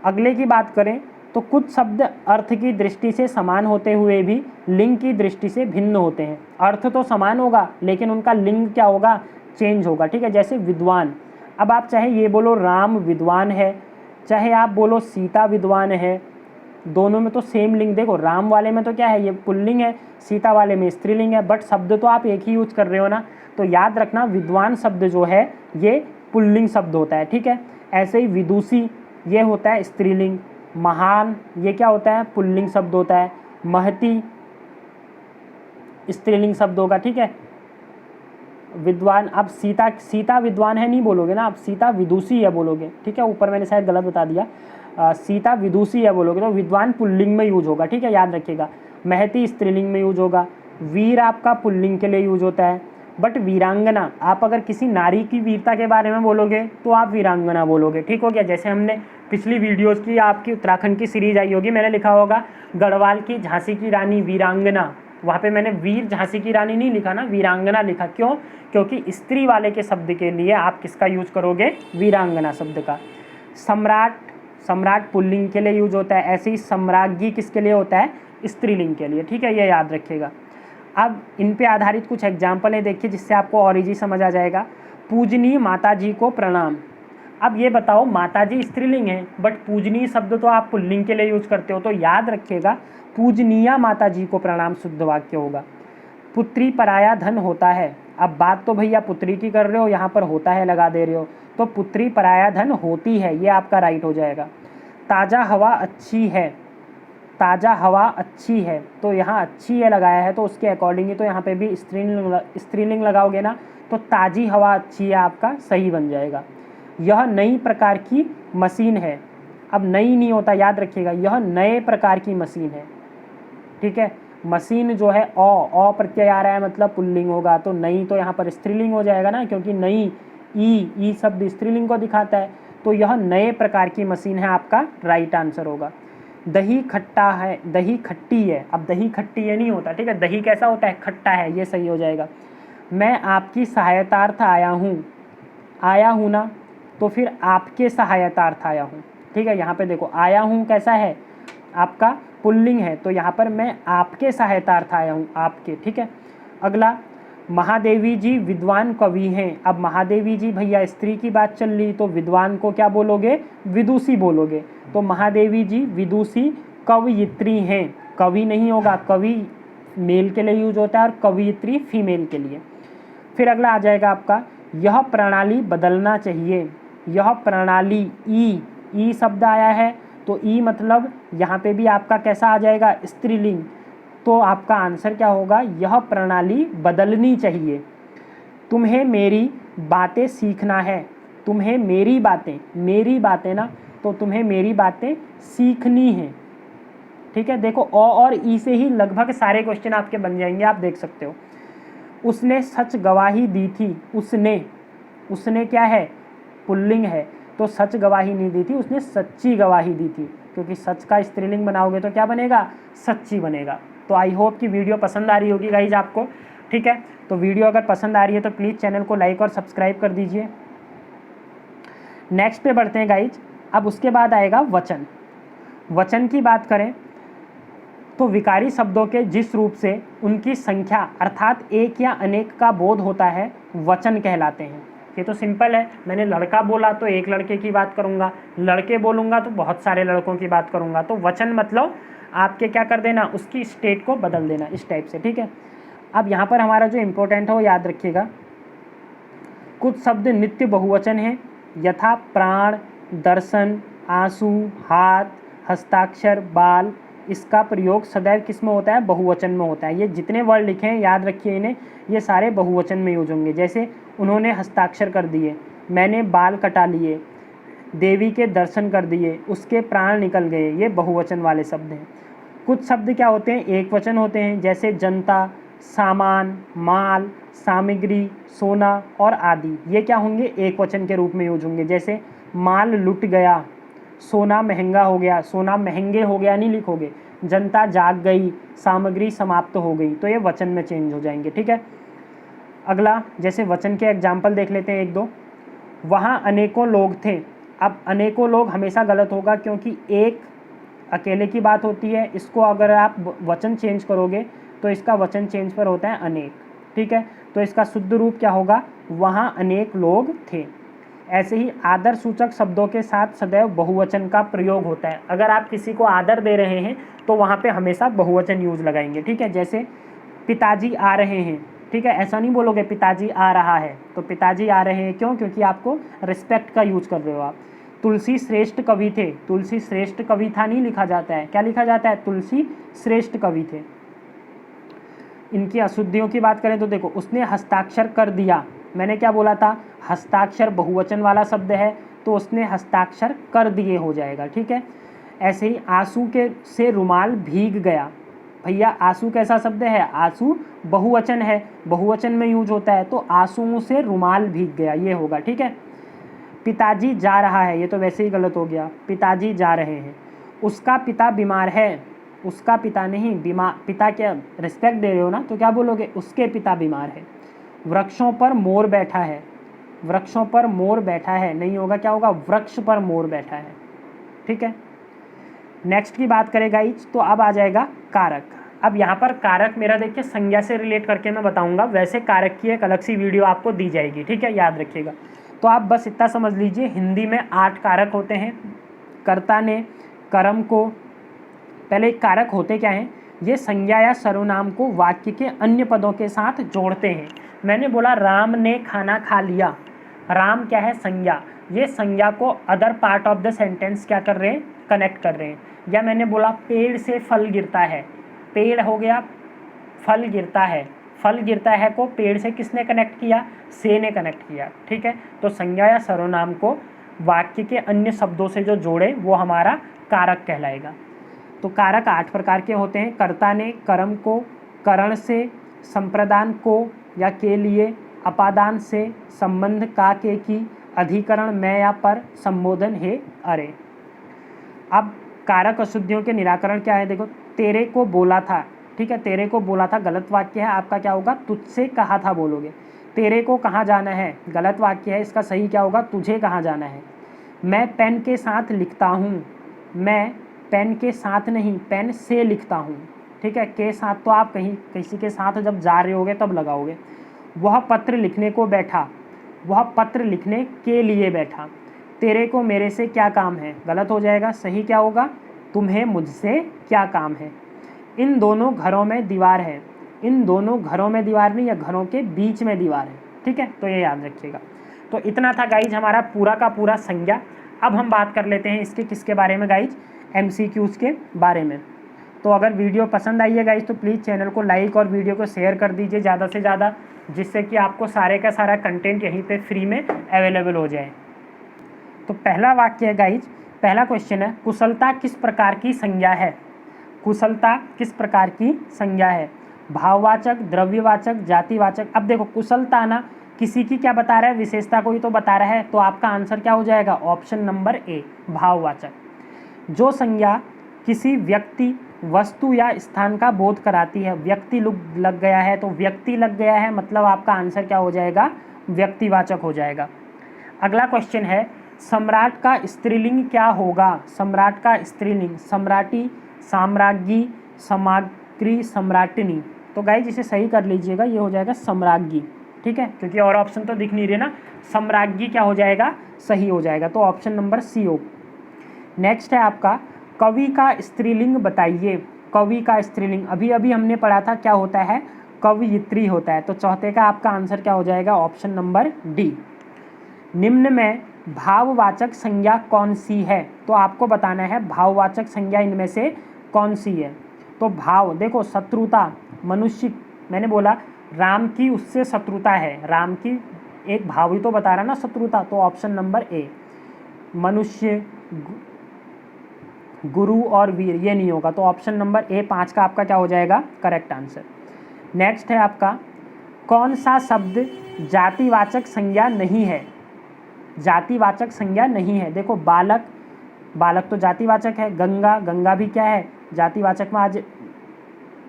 अगले की बात करें तो कुछ शब्द अर्थ की दृष्टि से समान होते हुए भी लिंग की दृष्टि से भिन्न होते हैं। अर्थ तो समान होगा लेकिन उनका लिंग क्या होगा, चेंज होगा, ठीक है। जैसे विद्वान, अब आप चाहे ये बोलो राम विद्वान है, चाहे आप बोलो सीता विद्वान है, दोनों में तो सेम लिंग, देखो राम वाले में तो क्या है, ये पुल्लिंग है, सीता वाले में स्त्रीलिंग है, बट शब्द तो आप एक ही यूज कर रहे हो ना। तो याद रखना विद्वान शब्द जो है ये पुल्लिंग शब्द होता है, ठीक है। ऐसे ही विदुषी ये होता है स्त्रीलिंग, महान ये क्या होता है, पुल्लिंग शब्द होता है, महती स्त्रीलिंग शब्द होगा, ठीक है। विद्वान, अब सीता विद्वान है नहीं बोलोगे ना, आप सीता विदुषी है बोलोगे, ठीक है। ऊपर मैंने शायद गलत बता दिया, सीता विदुषी है बोलोगे तो विद्वान पुल्लिंग में यूज होगा, ठीक है, याद रखिएगा। महती स्त्रीलिंग में यूज होगा। वीर आपका पुल्लिंग के लिए यूज होता है, बट वीरांगना, आप अगर किसी नारी की वीरता के बारे में बोलोगे तो आप वीरांगना बोलोगे, ठीक हो गया। जैसे हमने पिछली वीडियोस की आपकी उत्तराखंड की सीरीज आई होगी, मैंने लिखा होगा गढ़वाल की झांसी की रानी वीरांगना, वहाँ पे मैंने वीर झांसी की रानी नहीं लिखा ना, वीरांगना लिखा। क्यों? क्योंकि स्त्री वाले के शब्द के लिए आप किसका यूज करोगे, वीरांगना शब्द का। सम्राट पुल्लिंग के लिए यूज होता है, ऐसे ही सम्राज्ञी किसके लिए होता है, स्त्रीलिंग के लिए, ठीक है, ये याद रखिएगा। अब इन पे आधारित कुछ एग्जाम्पल है, देखिए, जिससे आपको और इजी समझ आ जाएगा। पूजनीय माताजी को प्रणाम। अब ये बताओ, माताजी स्त्रीलिंग है बट पूजनीय शब्द तो आप पुल्लिंग के लिए यूज करते हो, तो याद रखिएगा पूजनीय माताजी को प्रणाम शुद्ध वाक्य होगा। पुत्री पराया धन होता है, अब बात तो भैया पुत्री की कर रहे हो, यहाँ पर होता है लगा दे रहे हो, तो पुत्री पराया धन होती है, ये आपका राइट हो जाएगा। ताज़ा हवा अच्छी है, ताज़ा हवा अच्छी है, तो यहाँ अच्छी है लगाया है, तो उसके अकॉर्डिंग ही तो यहाँ पे भी स्त्रीलिंग लगाओगे ना, तो ताज़ी हवा अच्छी है आपका सही बन जाएगा। यह नई प्रकार की मशीन है, अब नई नहीं होता, याद रखिएगा, यह नए प्रकार की मशीन है, ठीक है। मशीन जो है अ प्रत्यय आ रहा है, मतलब पुल्लिंग होगा, तो नई तो यहाँ पर स्त्रीलिंग हो जाएगा ना, क्योंकि नई ई शब्द स्त्रीलिंग को दिखाता है, तो यह नए प्रकार की मशीन है, आपका राइट आंसर होगा। दही खट्टा है, दही खट्टी है, अब दही खट्टी ये नहीं होता, ठीक है, दही कैसा होता है, खट्टा है, ये सही हो जाएगा। मैं आपकी सहायतार्थ आया हूँ ना, तो फिर आपके सहायतार्थ आया हूँ, ठीक है। यहाँ पे देखो आया हूँ कैसा है, आपका पुल्लिंग है, तो यहाँ पर मैं आपके सहायतार्थ आया हूँ, आपके, ठीक है। अगला, महादेवी जी विद्वान कवि हैं, अब महादेवी जी भैया स्त्री की बात चल रही, तो विद्वान को क्या बोलोगे, विदुषी बोलोगे, तो महादेवी जी विदुषी कवयित्री हैं, कवि नहीं होगा, कवि मेल के लिए यूज होता है और कवयित्री फीमेल के लिए। फिर अगला आ जाएगा आपका, यह प्रणाली बदलना चाहिए, यह प्रणाली ई शब्द आया है, तो ई मतलब यहाँ पे भी आपका कैसा आ जाएगा, स्त्रीलिंग, तो आपका आंसर क्या होगा, यह प्रणाली बदलनी चाहिए। तुम्हें मेरी बातें सीखना है, तुम्हें मेरी बातें ना, तो तुम्हें मेरी बातें सीखनी है, ठीक है। देखो और ई से ही लगभग सारे क्वेश्चन आपके बन जाएंगे, आप देख सकते हो। उसने सच गवाही दी थी, उसने क्या है, पुल्लिंग है, तो सच गवाही नहीं दी थी, उसने सच्ची गवाही दी थी, क्योंकि सच का स्त्रीलिंग बनाओगे तो क्या बनेगा, सच्ची बनेगा। तो आई होप कि वीडियो पसंद आ रही होगी गाइज आपको, ठीक है। तो वीडियो अगर पसंद आ रही है तो प्लीज़ चैनल को लाइक और सब्सक्राइब कर दीजिए। नेक्स्ट पे बढ़ते हैं गाइज। अब उसके बाद आएगा वचन की बात करें तो विकारी शब्दों के जिस रूप से उनकी संख्या अर्थात एक या अनेक का बोध होता है, वचन कहलाते हैं। ये तो सिंपल है, मैंने लड़का बोला तो एक लड़के की बात करूँगा, लड़के बोलूँगा तो बहुत सारे लड़कों की बात करूँगा, तो वचन मतलब आपके क्या कर देना, उसकी स्टेट को बदल देना इस टाइप से, ठीक है। अब यहाँ पर हमारा जो इम्पोर्टेंट है वो याद रखिएगा, कुछ शब्द नित्य बहुवचन हैं, यथा प्राण, दर्शन, आंसू, हाथ, हस्ताक्षर, बाल, इसका प्रयोग सदैव किस में होता है, बहुवचन में होता है। ये जितने वर्ड लिखे हैं याद रखिए इन्हें, ये सारे बहुवचन में यूज होंगे। जैसे उन्होंने हस्ताक्षर कर दिए, मैंने बाल कटा लिए, देवी के दर्शन कर दिए, उसके प्राण निकल गए, ये बहुवचन वाले शब्द हैं। कुछ शब्द क्या होते हैं, एक वचन होते हैं, जैसे जनता, सामान, माल, सामग्री, सोना और आदि, ये क्या होंगे, एक वचन के रूप में यूज होंगे। जैसे माल लुट गया, सोना महंगा हो गया, सोना महंगे हो गया नहीं लिखोगे, जनता जाग गई, सामग्री समाप्त हो गई, तो ये वचन में चेंज हो जाएंगे, ठीक है। अगला, जैसे वचन के एग्जाम्पल देख लेते हैं एक दो। वहाँ अनेकों लोग थे, अब अनेकों लोग हमेशा गलत होगा, क्योंकि एक अकेले की बात होती है, इसको अगर आप वचन चेंज करोगे तो इसका वचन चेंज पर होता है अनेक, ठीक है। तो इसका शुद्ध रूप क्या होगा, वहाँ अनेक लोग थे। ऐसे ही आदर सूचक शब्दों के साथ सदैव बहुवचन का प्रयोग होता है। अगर आप किसी को आदर दे रहे हैं तो वहाँ पे हमेशा बहुवचन यूज लगाएंगे, ठीक है। जैसे पिताजी आ रहे हैं, ठीक है, ऐसा नहीं बोलोगे पिताजी आ रहा है, तो पिताजी आ रहे हैं क्यों, क्योंकि आपको रिस्पेक्ट का यूज कर रहे हो आप। तुलसी श्रेष्ठ कवि थे, तुलसी श्रेष्ठ कवि था नहीं लिखा जाता है, क्या लिखा जाता है, तुलसी श्रेष्ठ कवि थे। इनकी अशुद्धियों की बात करें तो देखो, उसने हस्ताक्षर कर दिया, मैंने क्या बोला था, हस्ताक्षर बहुवचन वाला शब्द है तो उसने हस्ताक्षर कर दिए हो जाएगा, ठीक है। ऐसे ही आंसू के से रुमाल भीग गया, भैया आंसू कैसा शब्द है, आंसू बहुवचन है, बहुवचन में यूज होता है, तो आंसुओं से रुमाल भीग गया ये होगा, ठीक है। पिताजी जा रहा है, ये तो वैसे ही गलत हो गया, पिताजी जा रहे हैं। उसका पिता बीमार है, उसका पिता नहीं, बीमार, पिता क्या रिस्पेक्ट दे रहे हो ना, तो क्या बोलोगे, उसके पिता बीमार है। वृक्षों पर मोर बैठा है, वृक्षों पर मोर बैठा है नहीं होगा, क्या होगा, वृक्ष पर मोर बैठा है, ठीक है। नेक्स्ट की बात करें गाइज, तो अब आ जाएगा कारक। अब यहाँ पर कारक मेरा देखिए संज्ञा से रिलेट करके मैं बताऊंगा, वैसे कारक की एक अलग सी वीडियो आपको दी जाएगी, ठीक है, याद रखिएगा। तो आप बस इतना समझ लीजिए, हिंदी में 8 कारक होते हैं। कर्ता ने कर्म को, पहले कारक होते क्या हैं, ये संज्ञा या सर्वनाम को वाक्य के अन्य पदों के साथ जोड़ते हैं। मैंने बोला राम ने खाना खा लिया, राम क्या है, संज्ञा, ये संज्ञा को other part of the sentence क्या कर रहे हैं, कनेक्ट कर रहे हैं। या मैंने बोला पेड़ से फल गिरता है, पेड़ हो गया, फल गिरता है, फल गिरता है को पेड़ से किसने कनेक्ट किया, से ने कनेक्ट किया, ठीक है। तो संज्ञा या सर्वनाम को वाक्य के अन्य शब्दों से जो जोड़े वो हमारा कारक कहलाएगा। तो कारक 8 प्रकार के होते हैं। कर्ता ने कर्म को, करण से, संप्रदान को या के लिए, अपादान से, संबंध का के की, अधिकरण में या पर, संबोधन है अरे। अब कारक अशुद्धियों के निराकरण क्या है, देखो, तेरे को बोला था, ठीक है, तेरे को बोला था गलत वाक्य है, आपका क्या होगा, तुझसे कहा था बोलोगे। तेरे को कहाँ जाना है, गलत वाक्य है, इसका सही क्या होगा, तुझे कहाँ जाना है। मैं पेन के साथ लिखता हूँ, मैं पेन के साथ नहीं, पेन से लिखता हूँ, ठीक है। के साथ तो आप कहीं किसी के साथ जब जा रहे होगे तब लगाओगे। वह पत्र लिखने को बैठा, वह पत्र लिखने के लिए बैठा। तेरे को मेरे से क्या काम है, गलत हो जाएगा, सही क्या होगा, तुम्हें मुझसे क्या काम है। इन दोनों घरों में दीवार है, इन दोनों घरों में दीवार नहीं, या घरों के बीच में दीवार है, ठीक है, तो ये याद रखिएगा। तो इतना था गाइज हमारा पूरा का पूरा संज्ञा। अब हम बात कर लेते हैं इसके किसके बारे में गाइज, MCQs के बारे में। तो अगर वीडियो पसंद आई है गाइज तो प्लीज़ चैनल को लाइक और वीडियो को शेयर कर दीजिए ज़्यादा से ज़्यादा, जिससे कि आपको सारे का सारा कंटेंट यहीं पे फ्री में अवेलेबल हो जाए। तो पहला वाक्य है गाइज, पहला क्वेश्चन है, कुशलता किस प्रकार की संज्ञा है, कुशलता किस प्रकार की संज्ञा है, भाववाचक, द्रव्यवाचक, जातिवाचक। अब देखो कुशलता ना किसी की क्या बता रहा है, विशेषता को ही तो बता रहा है, तो आपका आंसर क्या हो जाएगा, ऑप्शन नंबर ए, भाववाचक। जो संज्ञा किसी व्यक्ति, वस्तु या स्थान का बोध कराती है, व्यक्ति लग गया है तो व्यक्ति लग गया है, मतलब आपका आंसर क्या हो जाएगा, व्यक्तिवाचक हो जाएगा। अगला क्वेश्चन है, सम्राट का स्त्रीलिंग क्या होगा, सम्राट का स्त्रीलिंग, सम्राटी, साम्राज्ञी, समाग्री, सम्राटिनी। तो गाइज इसे सही कर लीजिएगा, ये हो जाएगा सम्राज्ञी, ठीक है, क्योंकि और ऑप्शन तो दिख नहीं रहे ना, सम्राज्ञी क्या हो जाएगा, सही हो जाएगा, तो ऑप्शन नंबर सी हो। नेक्स्ट है आपका, कवि का स्त्रीलिंग बताइए, कवि का स्त्रीलिंग अभी अभी हमने पढ़ा था क्या होता है, कवयित्री होता है, तो चौथे का आपका आंसर क्या हो जाएगा, ऑप्शन नंबर डी। निम्न में भाववाचक संज्ञा कौन सी है, तो आपको बताना है भाववाचक संज्ञा इनमें से कौन सी है। तो भाव देखो, शत्रुता, मनुष्य, मैंने बोला राम की उससे शत्रुता है, राम की एक भाव ही तो बता रहा ना शत्रुता, तो ऑप्शन नंबर ए, मनुष्य, गुरु और वीर, ये नहीं होगा, तो ऑप्शन नंबर ए 5 का आपका क्या हो जाएगा, करेक्ट आंसर। नेक्स्ट है आपका, कौन सा शब्द जातिवाचक संज्ञा नहीं है, जातिवाचक संज्ञा नहीं है। देखो बालक, बालक तो जातिवाचक है, गंगा, गंगा भी क्या है, जातिवाचक में आज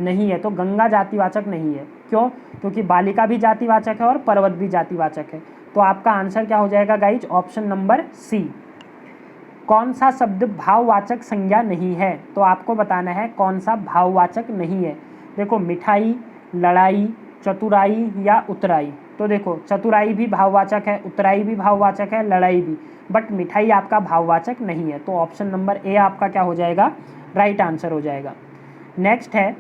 नहीं है, तो गंगा जातिवाचक नहीं है, क्यों, क्योंकि बालिका भी जातिवाचक है और पर्वत भी जातिवाचक है, तो आपका आंसर क्या हो जाएगा गाइज, ऑप्शन नंबर सी। कौन सा शब्द भाववाचक संज्ञा नहीं है, तो आपको बताना है कौन सा भाववाचक नहीं है। देखो मिठाई, लड़ाई, चतुराई या उतराई। तो देखो चतुराई भी भाववाचक है, उतराई भी भाववाचक है, लड़ाई भी, बट मिठाई आपका भाववाचक नहीं है। तो ऑप्शन नंबर ए आपका क्या हो जाएगा, राइट आंसर हो जाएगा। नेक्स्ट है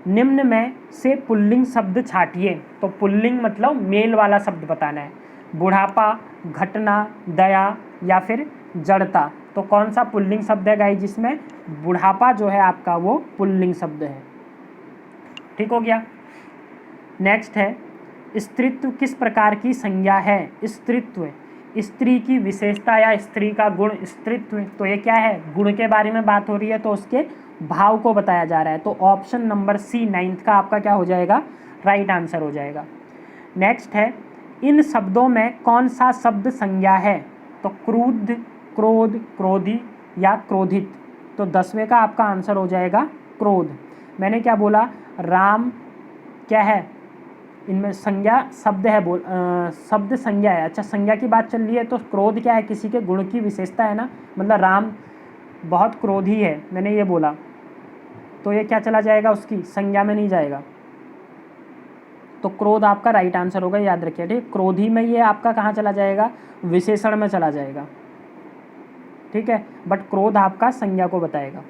निम्न में से पुल्लिंग शब्द छांटिए। तो पुल्लिंग मतलब मेल वाला शब्द बताना है। बुढ़ापा, घटना, दया या फिर जड़ता। तो कौन सा पुल्लिंग शब्द है गाइस, जिसमें बुढ़ापा जो है आपका वो पुल्लिंग शब्द है। ठीक हो गया। नेक्स्ट है स्त्रीत्व किस प्रकार की संज्ञा है। स्त्रीत्व स्त्री की विशेषता या स्त्री का गुण स्त्रीत्व। तो ये क्या है, गुण के बारे में बात हो रही है, तो उसके भाव को बताया जा रहा है। तो ऑप्शन नंबर सी 9th का आपका क्या हो जाएगा, राइट आंसर हो जाएगा। नेक्स्ट है इन शब्दों में कौन सा शब्द संज्ञा है। तो क्रुद्ध, क्रोध, क्रोधी या क्रोधित। तो 10वें का आपका आंसर हो जाएगा क्रोध। मैंने क्या बोला, राम क्या है, इनमें संज्ञा शब्द है, शब्द संज्ञा है। अच्छा संज्ञा की बात चल रही है, तो क्रोध क्या है, किसी के गुण की विशेषता है ना, मतलब राम बहुत क्रोधी है, मैंने ये बोला, तो ये क्या चला जाएगा, उसकी संज्ञा में नहीं जाएगा। तो क्रोध आपका राइट आंसर होगा, याद रखिए। ठीक, क्रोधी में ये आपका कहाँ चला जाएगा, विशेषण में चला जाएगा। ठीक है, बट क्रोध आपका संज्ञा को बताएगा।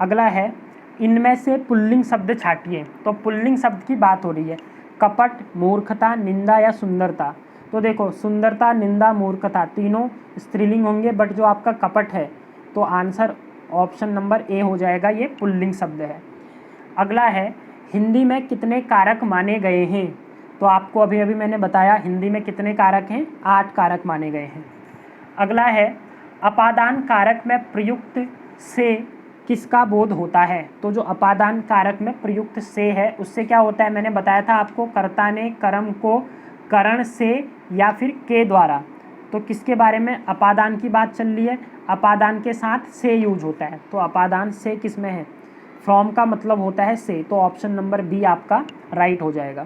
अगला है इनमें से पुल्लिंग शब्द छांटिए। तो पुल्लिंग शब्द की बात हो रही है, कपट, मूर्खता, निंदा या सुंदरता। तो देखो सुंदरता, निंदा, मूर्खता तीनों स्त्रीलिंग होंगे, बट जो आपका कपट है तो आंसर ऑप्शन नंबर ए हो जाएगा, ये पुल्लिंग शब्द है। अगला है हिंदी में कितने कारक माने गए हैं। तो आपको अभी अभी मैंने बताया हिंदी में कितने कारक हैं, 8 कारक माने गए हैं। अगला है अपादान कारक में प्रयुक्त से किसका बोध होता है। तो जो अपादान कारक में प्रयुक्त से है उससे क्या होता है, मैंने बताया था आपको, कर्ता ने कर्म को करण से या फिर के द्वारा। तो किसके बारे में अपादान की बात चल रही है, अपादान के साथ से यूज होता है। तो अपादान से किस में है, फ्रॉम का मतलब होता है से। तो ऑप्शन नंबर बी आपका राइट हो जाएगा।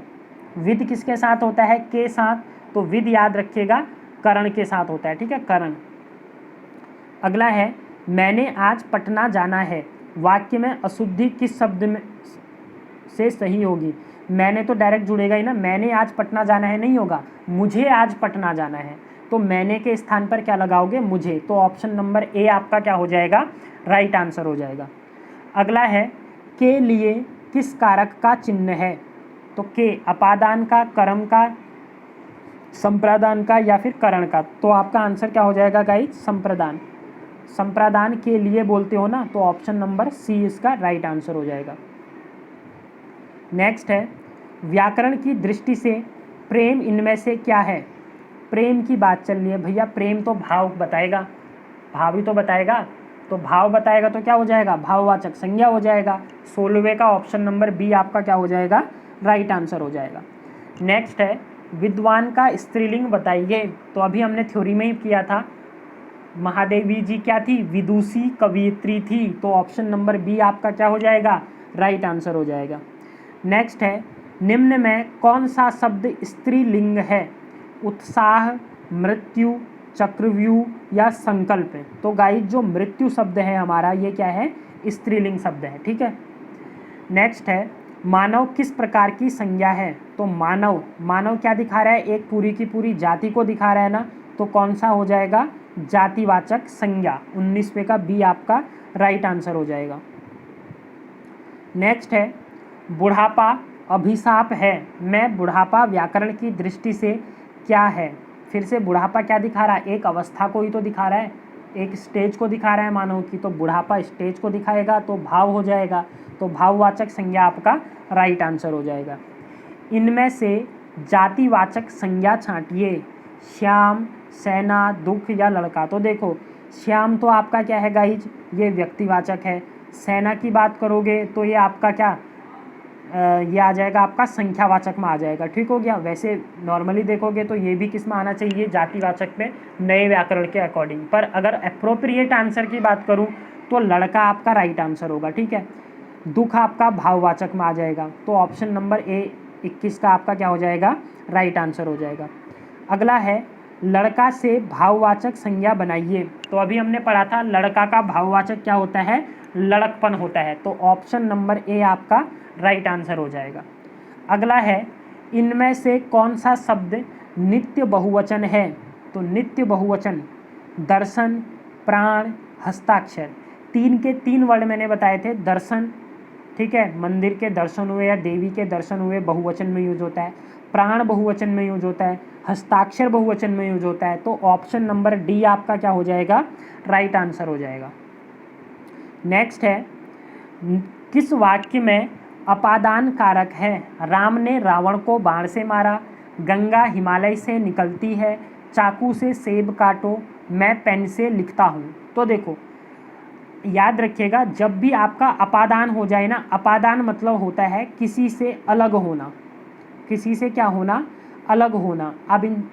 विद किसके साथ होता है, के साथ। तो विद याद रखिएगा करण के साथ होता है। ठीक है, करण। अगला है मैंने आज पटना जाना है। वाक्य में अशुद्धि किस शब्द में से सही होगी। मैंने तो डायरेक्ट जुड़ेगा ही ना, मैंने आज पटना जाना है नहीं होगा, मुझे आज पटना जाना है। तो मैंने के स्थान पर क्या लगाओगे, मुझे। तो ऑप्शन नंबर ए आपका क्या हो जाएगा, राइट आंसर हो जाएगा। अगला है के लिए किस कारक का चिन्ह है। तो के अपादान का, कर्म का, संप्रदान का या फिर करण का। तो आपका आंसर क्या हो जाएगा गाइस, संप्रदान। संप्रदान के लिए बोलते हो ना, तो ऑप्शन नंबर सी इसका राइट आंसर हो जाएगा। नेक्स्ट है व्याकरण की दृष्टि से प्रेम इनमें से क्या है। प्रेम की बात चल रही है भैया, प्रेम तो भाव बताएगा, भाव ही तो बताएगा। तो भाव बताएगा तो क्या हो जाएगा, भाववाचक संज्ञा हो जाएगा। 16वें का ऑप्शन नंबर बी आपका क्या हो जाएगा, राइट आंसर हो जाएगा। नेक्स्ट है विद्वान का स्त्रीलिंग बताइए। तो अभी हमने थ्योरी में ही किया था, महादेवी जी क्या थी, विदुषी कवियत्री थी। तो ऑप्शन नंबर बी आपका क्या हो जाएगा, राइट आंसर हो जाएगा। नेक्स्ट है निम्न में कौन सा शब्द स्त्रीलिंग है। उत्साह, मृत्यु, चक्रव्यूह या संकल्प। तो गाइस जो मृत्यु शब्द है हमारा, ये क्या है, स्त्रीलिंग शब्द है। ठीक है। नेक्स्ट है मानव किस प्रकार की संज्ञा है। तो मानव, मानव क्या दिखा रहा है, एक पूरी की पूरी जाति को दिखा रहा है ना, तो कौन सा हो जाएगा, जातिवाचक संज्ञा। 19वें का बी आपका राइट आंसर हो जाएगा। नेक्स्ट है बुढ़ापा अभिशाप है। मैं बुढ़ापा व्याकरण की दृष्टि से क्या है। फिर से बुढ़ापा क्या दिखा रहा है, एक अवस्था को ही तो दिखा रहा है, एक स्टेज को दिखा रहा है मानव की। तो बुढ़ापा स्टेज को दिखाएगा, तो भाव हो जाएगा। तो भाववाचक संज्ञा आपका राइट आंसर हो जाएगा। इनमें से जातिवाचक संज्ञा छांटिए। श्याम, सेना, दुख या लड़का। तो देखो श्याम तो आपका क्या है गाइज, ये व्यक्तिवाचक है। सेना की बात करोगे तो ये आपका क्या, ये आ जाएगा आपका संख्यावाचक में आ जाएगा। ठीक हो गया। वैसे नॉर्मली देखोगे तो ये भी किस में आना चाहिए, जातिवाचक में, नए व्याकरण के अकॉर्डिंग। पर अगर अप्रोप्रिएट आंसर की बात करूँ तो लड़का आपका राइट आंसर होगा। ठीक है। दुख आपका भाववाचक में आ जाएगा। तो ऑप्शन नंबर ए 21 का आपका क्या हो जाएगा, राइट आंसर हो जाएगा। अगला है लड़का से भाववाचक संज्ञा बनाइए। तो अभी हमने पढ़ा था लड़का का भाववाचक क्या होता है, लड़कपन होता है। तो ऑप्शन नंबर ए आपका राइट आंसर हो जाएगा। अगला है, इनमें से कौन सा शब्द नित्य बहुवचन है। तो नित्य बहुवचन दर्शन, प्राण, हस्ताक्षर, 3 के 3 वर्ड मैंने बताए थे। दर्शन, ठीक है, मंदिर के दर्शन हुए या देवी के दर्शन हुए, बहुवचन में यूज होता है। प्राण बहुवचन में यूज होता है। हस्ताक्षर बहुवचन में यूज होता है। तो ऑप्शन नंबर डी आपका क्या हो जाएगा, राइट आंसर हो जाएगा। नेक्स्ट है, किस वाक्य में अपादान कारक है। राम ने रावण को बाण से मारा, गंगा हिमालय से निकलती है, चाकू से सेब काटो, मैं पेन से लिखता हूँ। तो देखो याद रखिएगा, जब भी आपका अपादान हो जाए ना, अपादान मतलब होता है किसी से अलग होना, किसी से क्या होना, अलग होना। अब इन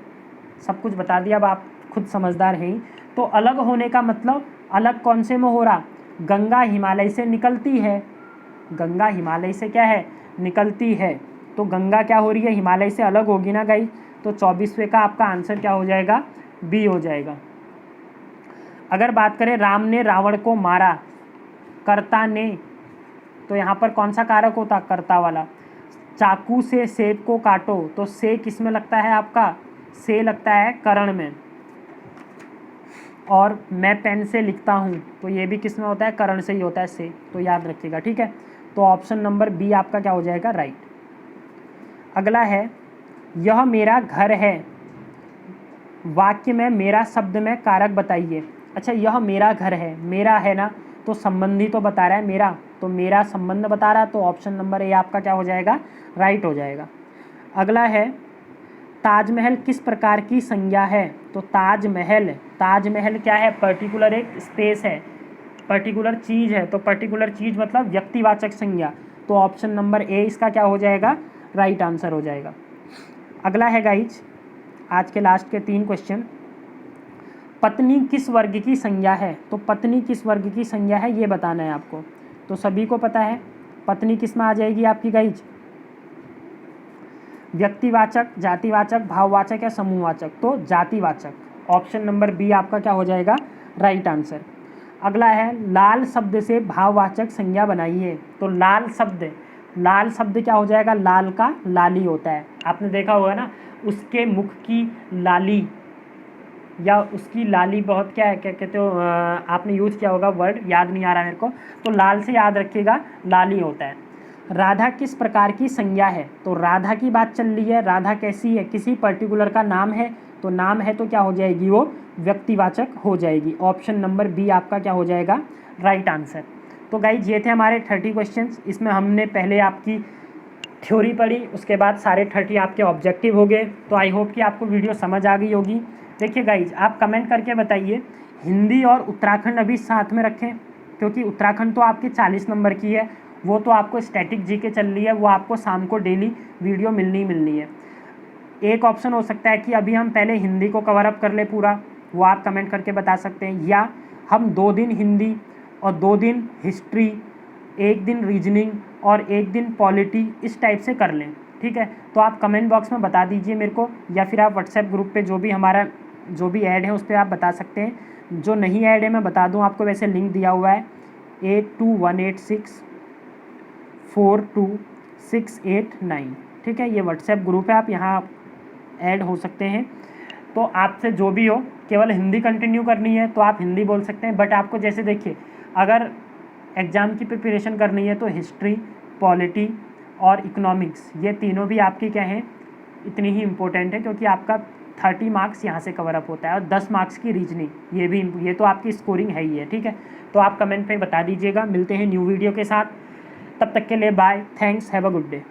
सब कुछ बता दिया, अब आप खुद समझदार हैं। तो अलग होने का मतलब अलग कौन से में हो रहा, गंगा हिमालय से निकलती है, गंगा हिमालय से क्या है, निकलती है। तो गंगा क्या हो रही है, हिमालय से अलग होगी ना गाइस। तो 24वें का आपका आंसर क्या हो जाएगा, बी हो जाएगा। अगर बात करें राम ने रावण को मारा, कर्ता ने, तो यहाँ पर कौन सा कारक होता, कर्ता वाला। चाकू से सेब को काटो, तो से किस में लगता है आपका, से लगता है करण में। और मैं पेन से लिखता हूँ, तो ये भी किस में होता है, करण से ही होता है, से। तो याद रखिएगा, ठीक है। तो ऑप्शन नंबर बी आपका क्या हो जाएगा, राइट। अगला है, यह मेरा घर है, वाक्य में मेरा शब्द में कारक बताइए। अच्छा, यह मेरा घर है, मेरा है ना, तो संबंधी तो बता रहा है मेरा, तो मेरा संबंध बता रहा है। तो ऑप्शन नंबर ए आपका क्या हो जाएगा, राइट हो जाएगा। अगला है, ताजमहल किस प्रकार की संज्ञा है। तो ताजमहल, ताजमहल क्या है, पर्टिकुलर एक स्पेस है, पर्टिकुलर चीज़ है। तो पर्टिकुलर चीज़ मतलब व्यक्तिवाचक संज्ञा। तो ऑप्शन नंबर ए इसका क्या हो जाएगा, राइट आंसर हो जाएगा। अगला है गाइज आज के लास्ट के 3 क्वेश्चन। पत्नी किस वर्ग की संज्ञा है। तो पत्नी किस वर्ग की संज्ञा है ये बताना है आपको। तो सभी को पता है पत्नी किस में आ जाएगी आपकी गाइज, व्यक्तिवाचक, जातिवाचक, भाववाचक या समूहवाचक। तो जातिवाचक, ऑप्शन नंबर बी आपका क्या हो जाएगा, राइट आंसर। अगला है, लाल शब्द से भाववाचक संज्ञा बनाइए। तो लाल शब्द, लाल शब्द क्या हो जाएगा, लाल का लाली होता है। आपने देखा होगा ना, उसके मुख की लाली या उसकी लाली बहुत क्या है, क्या कहते हो, आपने यूज़ किया होगा वर्ड, याद नहीं आ रहा मेरे को। तो लाल से याद रखिएगा, लाली होता है। राधा किस प्रकार की संज्ञा है। तो राधा की बात चल रही है, राधा कैसी है, किसी पर्टिकुलर का नाम है। तो नाम है तो क्या हो जाएगी, वो व्यक्तिवाचक हो जाएगी। ऑप्शन नंबर बी आपका क्या हो जाएगा, राइट आंसर। तो गाइज ये थे हमारे 30 क्वेश्चंस। इसमें हमने पहले आपकी थ्योरी पढ़ी, उसके बाद सारे 30 आपके ऑब्जेक्टिव हो गए। तो आई होप कि आपको वीडियो समझ आ गई होगी। देखिए गाइज, आप कमेंट करके बताइए, हिंदी और उत्तराखंड अभी साथ में रखें, क्योंकि उत्तराखंड तो आपकी 40 नंबर की है, वो तो आपको स्टैटिक जी के चल रही है, वो आपको शाम को डेली वीडियो मिलनी है। एक ऑप्शन हो सकता है कि अभी हम पहले हिंदी को कवर अप कर ले पूरा, वो आप कमेंट करके बता सकते हैं, या हम 2 दिन हिंदी और 2 दिन हिस्ट्री, 1 दिन रीजनिंग और 1 दिन पॉलिटी, इस टाइप से कर लें, ठीक है। तो आप कमेंट बॉक्स में बता दीजिए मेरे को, या फिर आप व्हाट्सएप ग्रुप पे जो भी हमारा जो भी ऐड है उस पर आप बता सकते हैं। जो नहीं ऐड है मैं बता दूं आपको, वैसे लिंक दिया हुआ है 8218642689, ठीक है। ये व्हाट्सएप ग्रुप है, आप यहाँ ऐड हो सकते हैं। तो आपसे जो भी हो, केवल हिंदी कंटिन्यू करनी है तो आप हिंदी बोल सकते हैं, बट आपको जैसे देखिए अगर एग्ज़ाम की प्रिपरेशन करनी है तो हिस्ट्री, पॉलिटी और इकोनॉमिक्स, ये तीनों भी आपकी क्या हैं, इतनी ही इम्पोर्टेंट है, क्योंकि आपका 30 मार्क्स यहाँ से कवर अप होता है और 10 मार्क्स की रीजनिंग, ये तो आपकी स्कोरिंग है ही है, ठीक है। तो आप कमेंट पे बता दीजिएगा। मिलते हैं न्यू वीडियो के साथ, तब तक के लिए bye, thanks, have a good day.